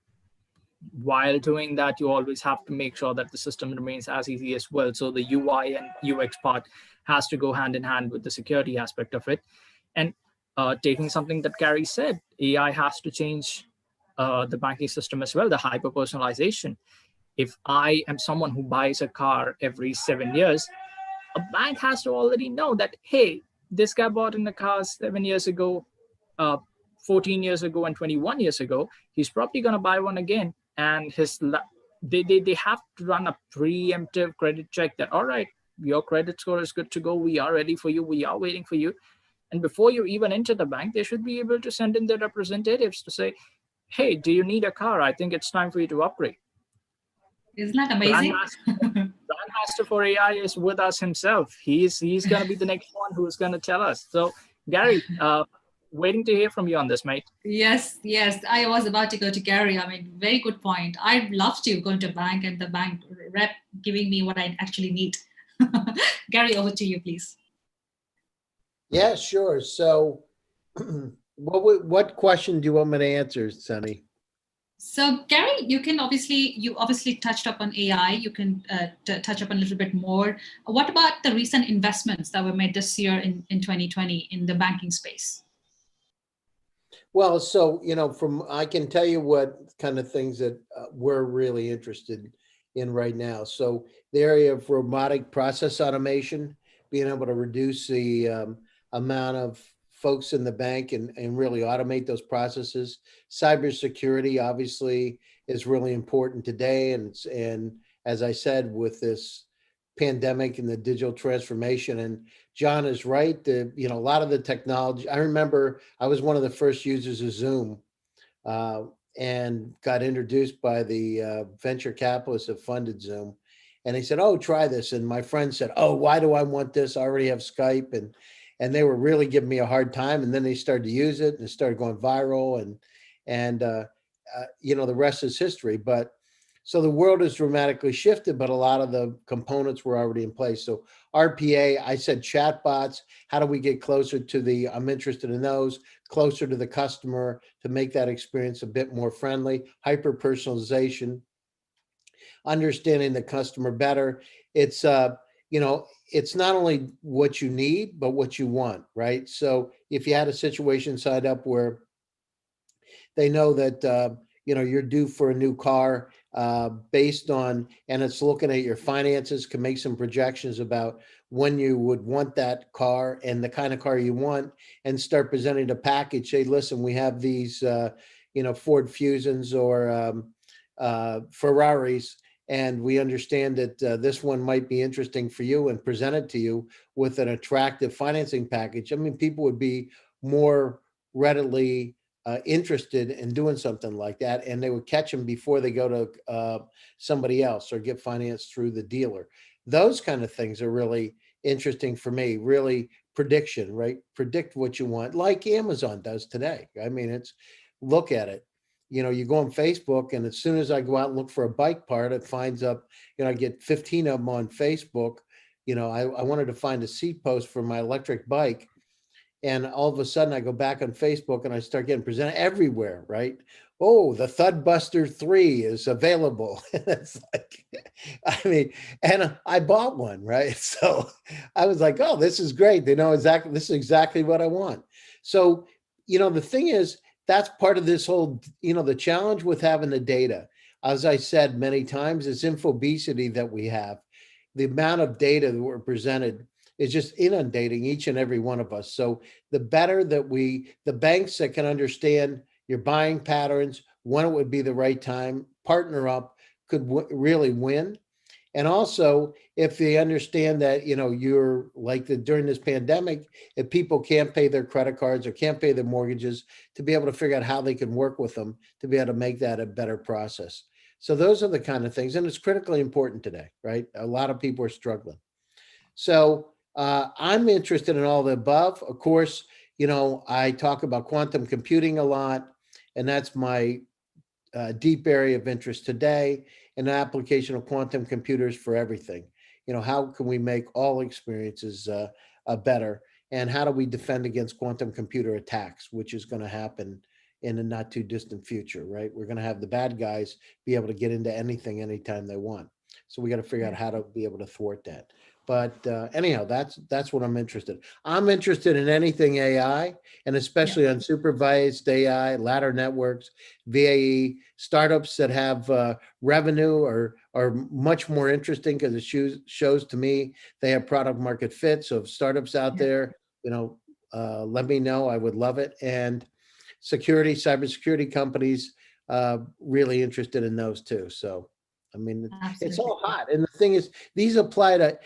while doing that, you always have to make sure that the system remains as easy as well. So the UI and UX part has to go hand in hand with the security aspect of it. And taking something that Gary said, AI has to change the banking system as well, the hyper-personalization. If I am someone who buys a car every 7 years, a bank has to already know that, hey, this guy bought in the car 7 years ago, 14 years ago, and 21 years ago. He's probably going to buy one again. And they have to run a preemptive credit check that, all right, your credit score is good to go. We are ready for you. We are waiting for you. And before you even enter the bank, they should be able to send in their representatives to say, hey, do you need a car? I think it's time for you to upgrade. Isn't that amazing? Grandmaster for AI is with us himself. He's going to be the next one who's going to tell us. So, Gary, waiting to hear from you on this, mate. Yes. I was about to go to Gary. I mean, very good point. I'd love to go to a bank and the bank rep giving me what I actually need. Gary, over to you, please. Yeah, sure. So what question do you want me to answer, Sunny? So Gary, you obviously touched upon AI. You can touch up a little bit more. What about the recent investments that were made this year in 2020 in the banking space? Well, so, I can tell you what kind of things that we're really interested in right now. So the area of robotic process automation, being able to reduce the amount of folks in the bank and really automate those processes. Cybersecurity obviously is really important today, and as I said, with this pandemic and the digital transformation. And John is right. A lot of the technology, I remember I was one of the first users of Zoom, and got introduced by the venture capitalists that funded Zoom. And they said, "Oh, try this." And my friend said, "Oh, why do I want this? I already have Skype." And they were really giving me a hard time. And then they started to use it and it started going viral. And the rest is history. But so the world has dramatically shifted, but a lot of the components were already in place. So RPA, I said chatbots. How do we get closer to I'm interested in those, closer to the customer to make that experience a bit more friendly, hyper personalization, understanding the customer better. It's it's not only what you need, but what you want, right? So if you had a situation set up where they know that you're due for a new car, based on, and it's looking at your finances, can make some projections about when you would want that car and the kind of car you want, and start presenting a package. Say, listen, we have these Ford Fusions or Ferraris, and we understand that this one might be interesting for you, and present it to you with an attractive financing package. I mean, people would be more readily interested in doing something like that, and they would catch them before they go to somebody else or get financed through the dealer. Those kind of things are really interesting for me. Really, prediction, right? Predict what you want, like Amazon does today. I mean, look at it. You go on Facebook, and as soon as I go out and look for a bike part, it finds up, I get 15 of them on Facebook. I wanted to find a seat post for my electric bike. And all of a sudden I go back on Facebook and I start getting presented everywhere, right? Oh, the Thudbuster 3 is available. It's like, and I bought one, right? So I was like, oh, this is great. They know exactly, this is exactly what I want. So, the thing is, that's part of this whole, the challenge with having the data, as I said many times, is infobesity that we have. The amount of data that we're presented is just inundating each and every one of us. So the better that the banks that can understand your buying patterns, when it would be the right time, partner up, could really win. And also, if they understand that, you're like during this pandemic, if people can't pay their credit cards or can't pay their mortgages, to be able to figure out how they can work with them to be able to make that a better process. So those are the kind of things, and it's critically important today, right? A lot of people are struggling. So I'm interested in all the above. Of course, I talk about quantum computing a lot, and that's my deep area of interest today, and the application of quantum computers for everything. How can we make all experiences better, and how do we defend against quantum computer attacks, which is going to happen in the not too distant future, right? We're going to have the bad guys be able to get into anything anytime they want. So we got to figure out how to be able to thwart that. But anyhow, that's what I'm interested in. I'm interested in anything AI, and especially unsupervised AI, ladder networks, VAE, startups that have revenue are much more interesting, because it shows to me they have product market fit. So if startups out there, let me know. I would love it. And cybersecurity companies, really interested in those too. So I mean, it's all hot. And the thing is, these apply to,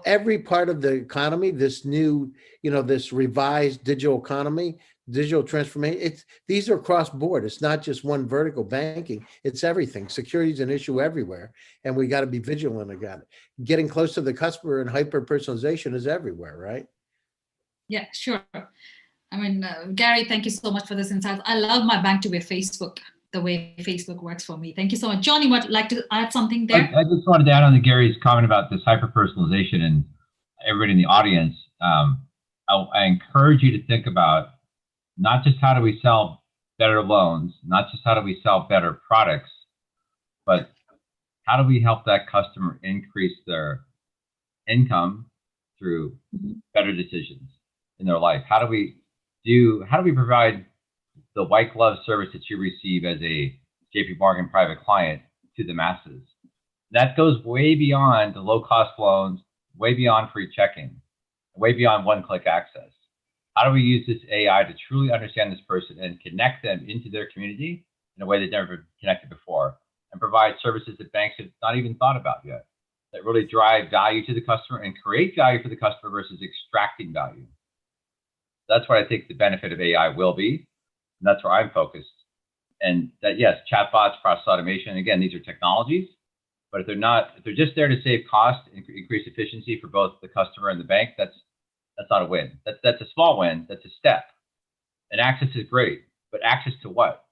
every part of the economy, this new, this revised digital economy, digital transformation. These are cross board. It's not just one vertical, banking. It's everything. Security is an issue everywhere. And we got to be vigilant about it. Getting close to the customer and hyper personalization is everywhere, right? Yeah, sure. I mean, Gary, thank you so much for this insight. I love my bank to be Facebook, the way Facebook works for me. Thank you so much. John, you would like to add something there? I just wanted to add on to Gary's comment about this hyper-personalization, and everybody in the audience. I encourage you to think about not just how do we sell better loans, not just how do we sell better products, but how do we help that customer increase their income through better decisions in their life? How do we provide the white glove service that you receive as a JP Morgan private client to the masses? That goes way beyond the low cost loans, way beyond free checking, way beyond one-click access. How do we use this AI to truly understand this person and connect them into their community in a way they've never been connected before? and provide services that banks have not even thought about yet, that really drive value to the customer and create value for the customer versus extracting value. That's what I think the benefit of AI will be, and that's where I'm focused. And that, yes, chatbots, process automation, again, these are technologies, but if they're just there to save cost and increase efficiency for both the customer and the bank, that's not a win. That's a small win. That's a step. And access is great, but access to what?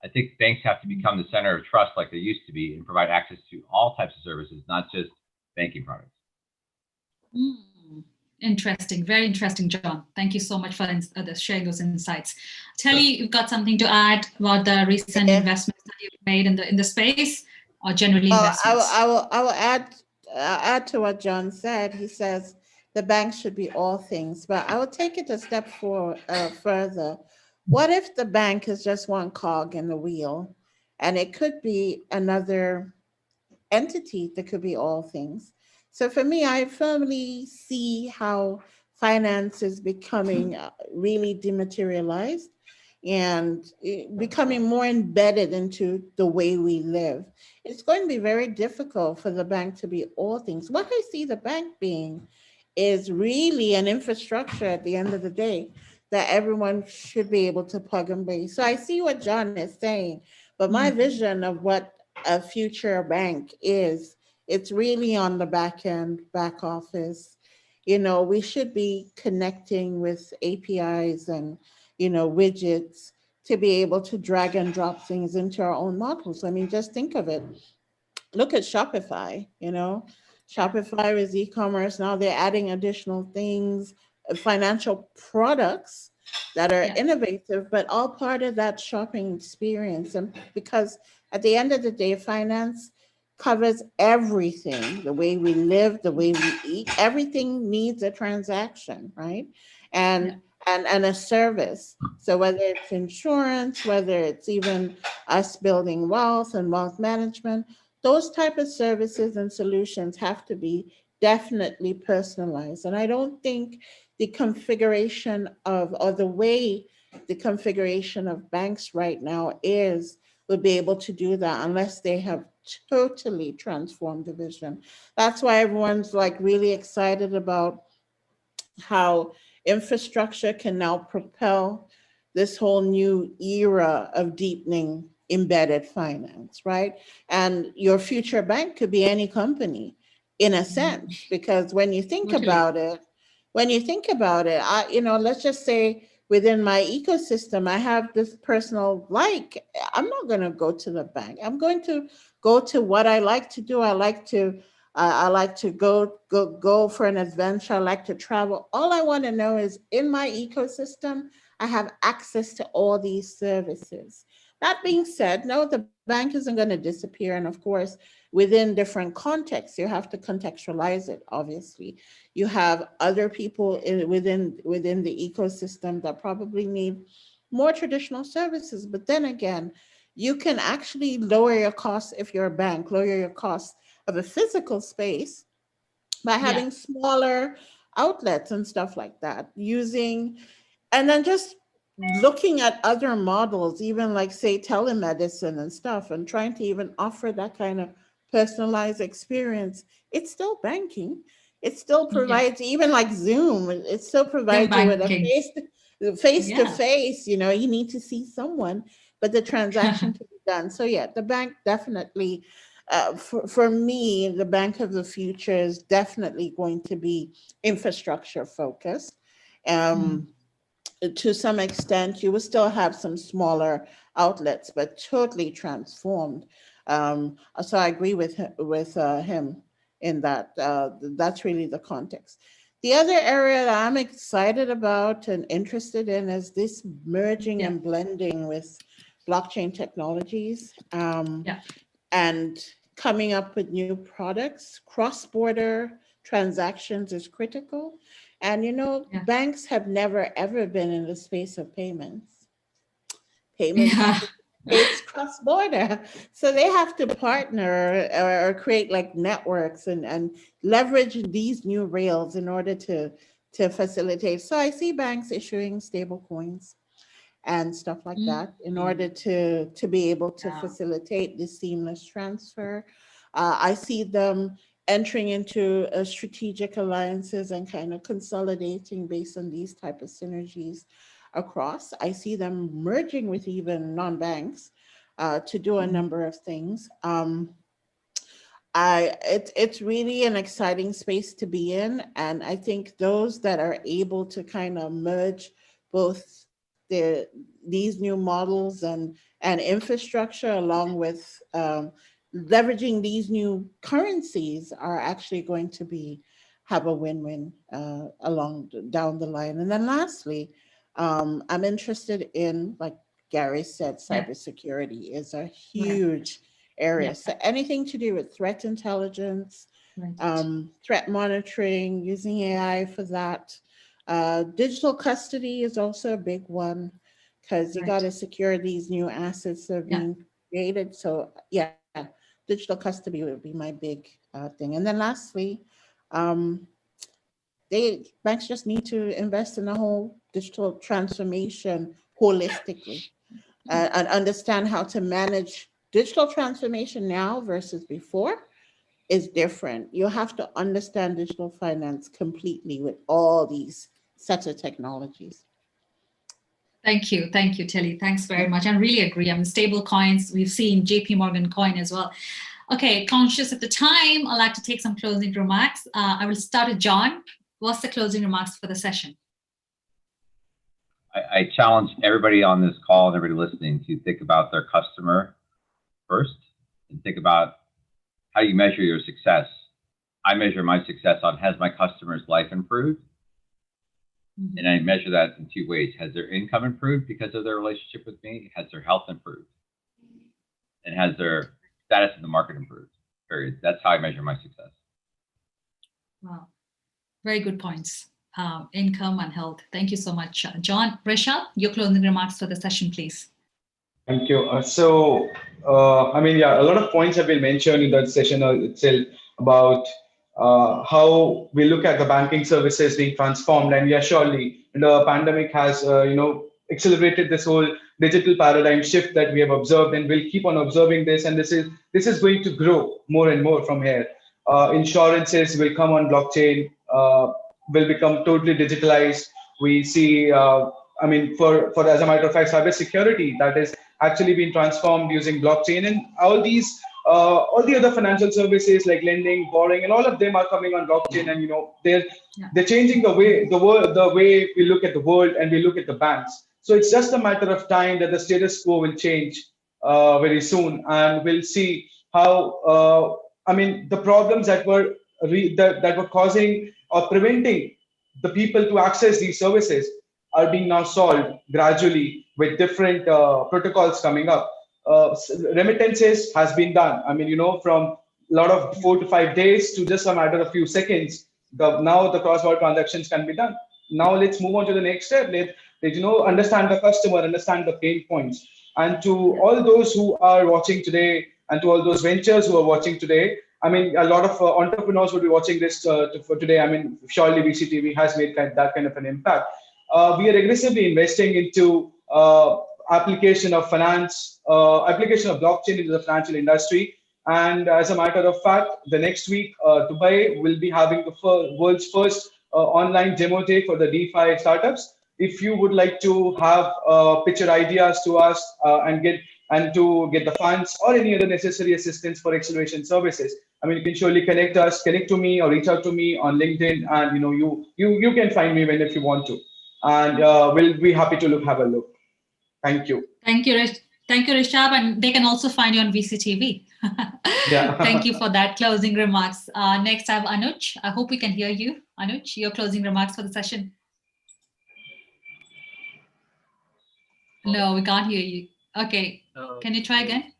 I think banks have to become the center of trust like they used to be and provide access to all types of services, not just banking products. Interesting, very interesting, John. Thank you so much for sharing those insights. Telly, you've got something to add about the recent investments that you've made in the space, or generally investments? I will add to what John said. He says the bank should be all things, but I will take it a step further. What if the bank is just one cog in the wheel, and it could be another entity that could be all things? So for me, I firmly see how finance is becoming really dematerialized and becoming more embedded into the way we live. It's going to be very difficult for the bank to be all things. What I see the bank being is really an infrastructure at the end of the day that everyone should be able to plug and play. So I see what John is saying, but my vision of what a future bank is, it's really on the back end, back office. We should be connecting with APIs and, widgets to be able to drag and drop things into our own models. I mean, just think of it. Look at Shopify, Shopify is e-commerce. Now they're adding additional things, financial products that are innovative, but all part of that shopping experience. And because at the end of the day, finance covers everything, the way we live, the way we eat, everything needs a transaction, right? And a service. So whether it's insurance, whether it's even us building wealth and wealth management, those type of services and solutions have to be definitely personalized. And I don't think the configuration or the way the configuration of banks right now would be able to do that unless they have totally transformed the vision. That's why everyone's like really excited about how infrastructure can now propel this whole new era of deepening embedded finance, right? And your future bank could be any company in a sense, because when you think about it, let's just say within my ecosystem, I have this personal, I'm not going to go to the bank. I'm going to go to what I like to do. I like to go for an adventure. I like to travel. All I want to know is in my ecosystem, I have access to all these services. That being said, no, the bank isn't going to disappear. And of course, within different contexts, you have to contextualize it, obviously. You have other people within the ecosystem that probably need more traditional services. But then again, you can actually lower your costs if you're a bank, lower your costs of a physical space by having smaller outlets and stuff like that, and then just looking at other models, even like say telemedicine and stuff, and trying to even offer that kind of personalized experience. It's still banking. It still provides, even like Zoom, it still provides you with a face-to-face, you need to see someone, but the transaction can be done. So yeah, the bank definitely, for me, the bank of the future is definitely going to be infrastructure focused. To some extent, you will still have some smaller outlets, but totally transformed. So I agree with him in that. That's really the context. The other area that I'm excited about and interested in is this merging and blending with blockchain technologies and coming up with new products. Cross-border transactions is critical. And banks have never ever been in the space of payments. It's cross-border. So they have to partner or create like networks and leverage these new rails in order to facilitate. So I see banks issuing stable coins. and stuff like Mm. that in order to be able to Yeah. facilitate the seamless transfer. I see them entering into strategic alliances and kind of consolidating based on these type of synergies across. I see them merging with even non-banks to do a number of things. It's really an exciting space to be in, and I think those that are able to kind of merge both these new models and infrastructure along with leveraging these new currencies are actually going to have a win-win down the line. And then lastly, I'm interested in, like Gary said, cybersecurity is a huge area. So anything to do with threat intelligence, threat monitoring, using AI for that. Digital custody is also a big one because you got to secure these new assets that are being created. So yeah, digital custody would be my big thing. And then lastly, banks just need to invest in the whole digital transformation holistically and understand how to manage digital transformation now versus before is different. You have to understand digital finance completely with all these sets of technologies. Thank you, Tilly. Thanks very much. I really agree. I mean, stable coins, we've seen JP Morgan coin as well. Okay, conscious of the time, I'd like to take some closing remarks. I will start with John. What's the closing remarks for the session? I challenge everybody on this call and everybody listening to think about their customer first and think about how you measure your success. I measure my success on, has my customer's life improved? Mm-hmm. And I measure that in two ways. Has their income improved because of their relationship with me? Has their health improved? And has their status in the market improved? Period. That's how I measure my success. Wow. Very good points. Income and health. Thank you so much, John. Rishabh, your closing remarks for the session, please. Thank you. I mean, yeah, a lot of points have been mentioned in that session itself about how we look at the banking services being transformed. And yeah, surely the pandemic has, accelerated this whole digital paradigm shift that we have observed, and we'll keep on observing this. And this is going to grow more and more from here. Insurances will come on blockchain, will become totally digitalized. We see, I mean, for as a matter of fact, cybersecurity that is actually been transformed using blockchain, and all the other financial services like lending, borrowing, and all of them are coming on blockchain. And they're changing the way we look at the world and we look at the banks. So it's just a matter of time that the status quo will change very soon, and we'll see how the problems that were causing or preventing the people to access these services are being now solved gradually with different protocols coming up. Remittances has been done. I mean, from a lot of 4 to 5 days to just a matter of few seconds. Now the cross-border transactions can be done. Now let's move on to the next step. Let understand the customer, understand the pain points. And to all those who are watching today, and to all those ventures who are watching today, I mean, a lot of entrepreneurs will be watching this for today. I mean, surely VCTV has made that kind of an impact. We are aggressively investing into application of blockchain into the financial industry. And as a matter of fact, the next week, Dubai will be having the world's first online demo day for the DeFi startups. If you would like to have pitch ideas to us and to get the funds or any other necessary assistance for acceleration services, I mean, you can surely connect to me, or reach out to me on LinkedIn, and you can find me if you want to, and we'll be happy to have a look. Thank you. Thank you, Rishabh, and they can also find you on VCTV. Yeah. Thank you for that closing remarks. Next, I have Anuj. I hope we can hear you. Anuj, your closing remarks for the session. No, we can't hear you. Okay, can you try again?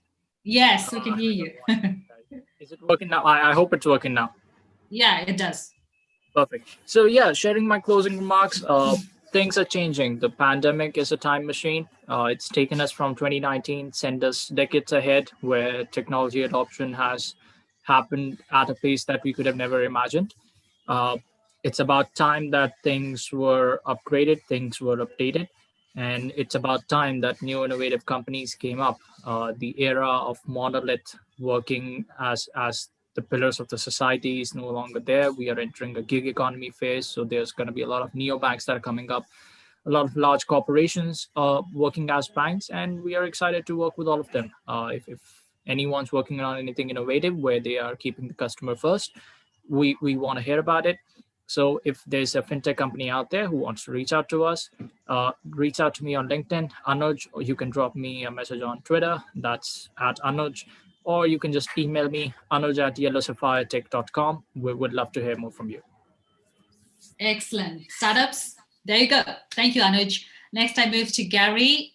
Yes, we can hear you. Is it working now? I hope it's working now. Yeah, it does. Perfect. So yeah, sharing my closing remarks. Things are changing. The pandemic is a time machine. It's taken us from 2019, sent us decades ahead, where technology adoption has happened at a pace that we could have never imagined. It's about time that things were upgraded, things were updated. And it's about time that new innovative companies came up. The era of monolith working as the pillars of the society is no longer there. We are entering a gig economy phase, so there's going to be a lot of neobanks that are coming up, a lot of large corporations working as banks, and we are excited to work with all of them. If anyone's working on anything innovative where they are keeping the customer first, we want to hear about it. So if there's a fintech company out there who wants to reach out to us, reach out to me on LinkedIn, Anuj, or you can drop me a message on Twitter. That's at Anuj, or you can just email me, anuj@yellowsapphiretech.com. We would love to hear more from you. Excellent. Startups, there you go. Thank you, Anuj. Next, I move to Gary.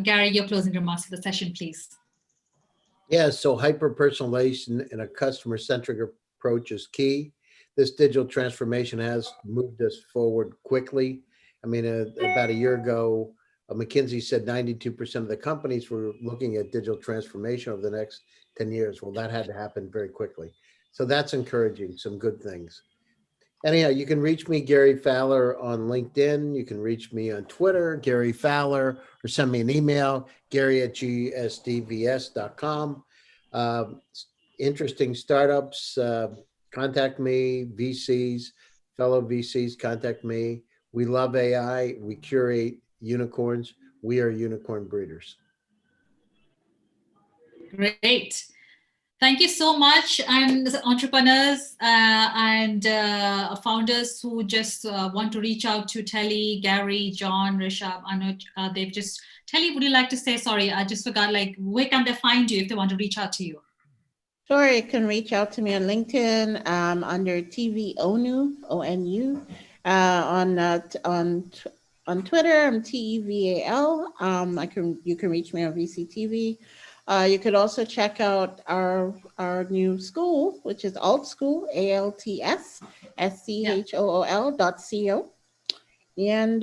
Gary, your closing remarks for the session, please. Yeah, so hyper-personalization and a customer-centric approach is key. This digital transformation has moved us forward quickly. I mean, about a year ago, McKinsey said 92% of the companies were looking at digital transformation over the next 10 years. Well, that had to happen very quickly. So that's encouraging, some good things. Anyhow, you can reach me, Gary Fowler, on LinkedIn. You can reach me on Twitter, Gary Fowler, or send me an email, gary@gsdvs.com. Interesting startups, contact me, VCs, fellow VCs, contact me. We love AI. We curate unicorns. We are unicorn breeders. Great. Thank you so much. And entrepreneurs and founders who just want to reach out to Telly, Gary, John, Rishabh, Anuj, they've just, Telly, would you like to say, sorry, I just forgot, like, where can they find you if they want to reach out to you? Sure, you can reach out to me on LinkedIn under TV ONU, ONU. On Twitter, I'm TEVAL. You can reach me on VCTV. You could also check out our new school, which is Alt School, ALTS.SCHOOL.co. And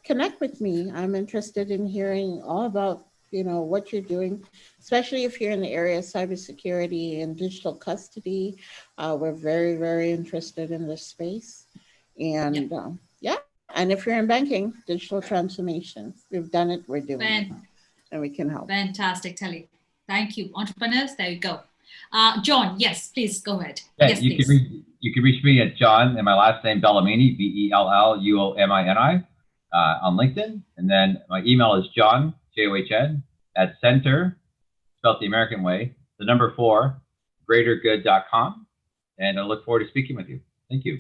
connect with me. I'm interested in hearing all about what you're doing, especially if you're in the area of cybersecurity and digital custody. We're very, very interested in this space. And and if you're in banking, digital transformation, we've done it, we're doing it, and we can help. Fantastic, Telly. Thank you. Entrepreneurs, there you go. John, yes, please go ahead. Yeah, yes, you please. You can reach me at John and my last name, Bellamini, BELLUOMINI, on LinkedIn. And then my email is John, JOHN, @center, spelled the American way, the number 4, greatergood.com. And I look forward to speaking with you. Thank you.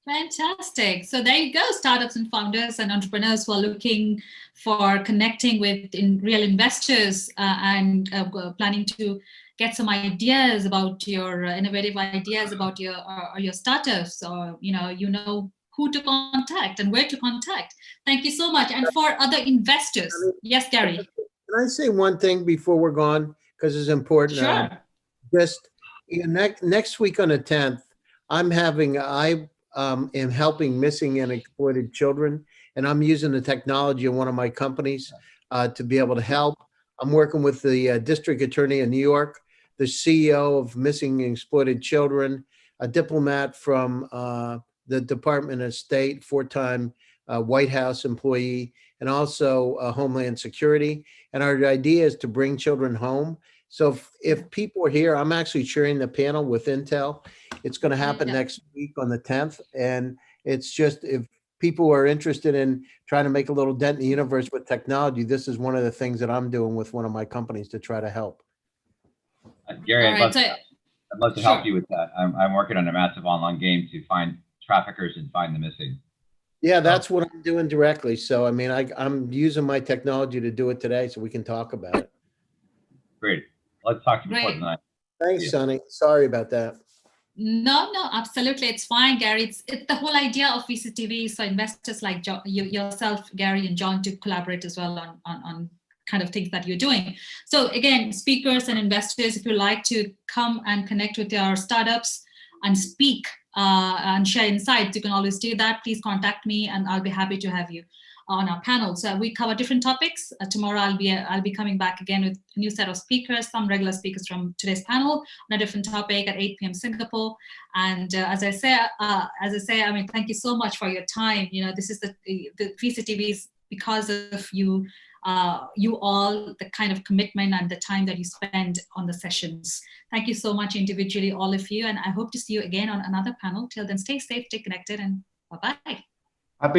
Fantastic. So there you go, startups and founders and entrepreneurs who are looking for connecting with real investors and planning to get some ideas about your innovative ideas about your startups, or you know who to contact and where to contact. Thank you so much. And for other investors, yes, Gary. Can I say one thing before we're gone, because it's important? Sure. Next week on the 10th, I'm helping missing and exploited children, and I'm using the technology in one of my companies to be able to help. I'm working with the district attorney in New York, the CEO of Missing and Exploited Children, a diplomat from the Department of State, 4-time White House employee, and also Homeland Security. And our idea is to bring children home. So if people are here, I'm actually sharing the panel with Intel. It's going to happen next week on the 10th. And it's just, if people are interested in trying to make a little dent in the universe with technology, this is one of the things that I'm doing with one of my companies to try to help. Gary, I'd love to help you with that. I'm working on a massive online game to find traffickers and find the missing. Yeah, that's what I'm doing directly. So, I mean, I'm using my technology to do it today so we can talk about it. Great. Let's talk to you before tonight. Thanks, Sonny. Sorry about that. No, absolutely. It's fine, Gary. It's the whole idea of VCTV. So investors like yourself, Gary, and John to collaborate as well on kind of things that you're doing. So again, speakers and investors, if you like to come and connect with your startups and speak and share insights, you can always do that. Please contact me and I'll be happy to have you on our panel. So we cover different topics. Tomorrow I'll be coming back again with a new set of speakers, some regular speakers from today's panel on a different topic at 8 p.m. Singapore. And as I say, I mean, thank you so much for your time. This is the VCTV's because of you, you all, the kind of commitment and the time that you spend on the sessions. Thank you so much individually, all of you. And I hope to see you again on another panel. Till then, stay safe, stay connected, and bye-bye. Happy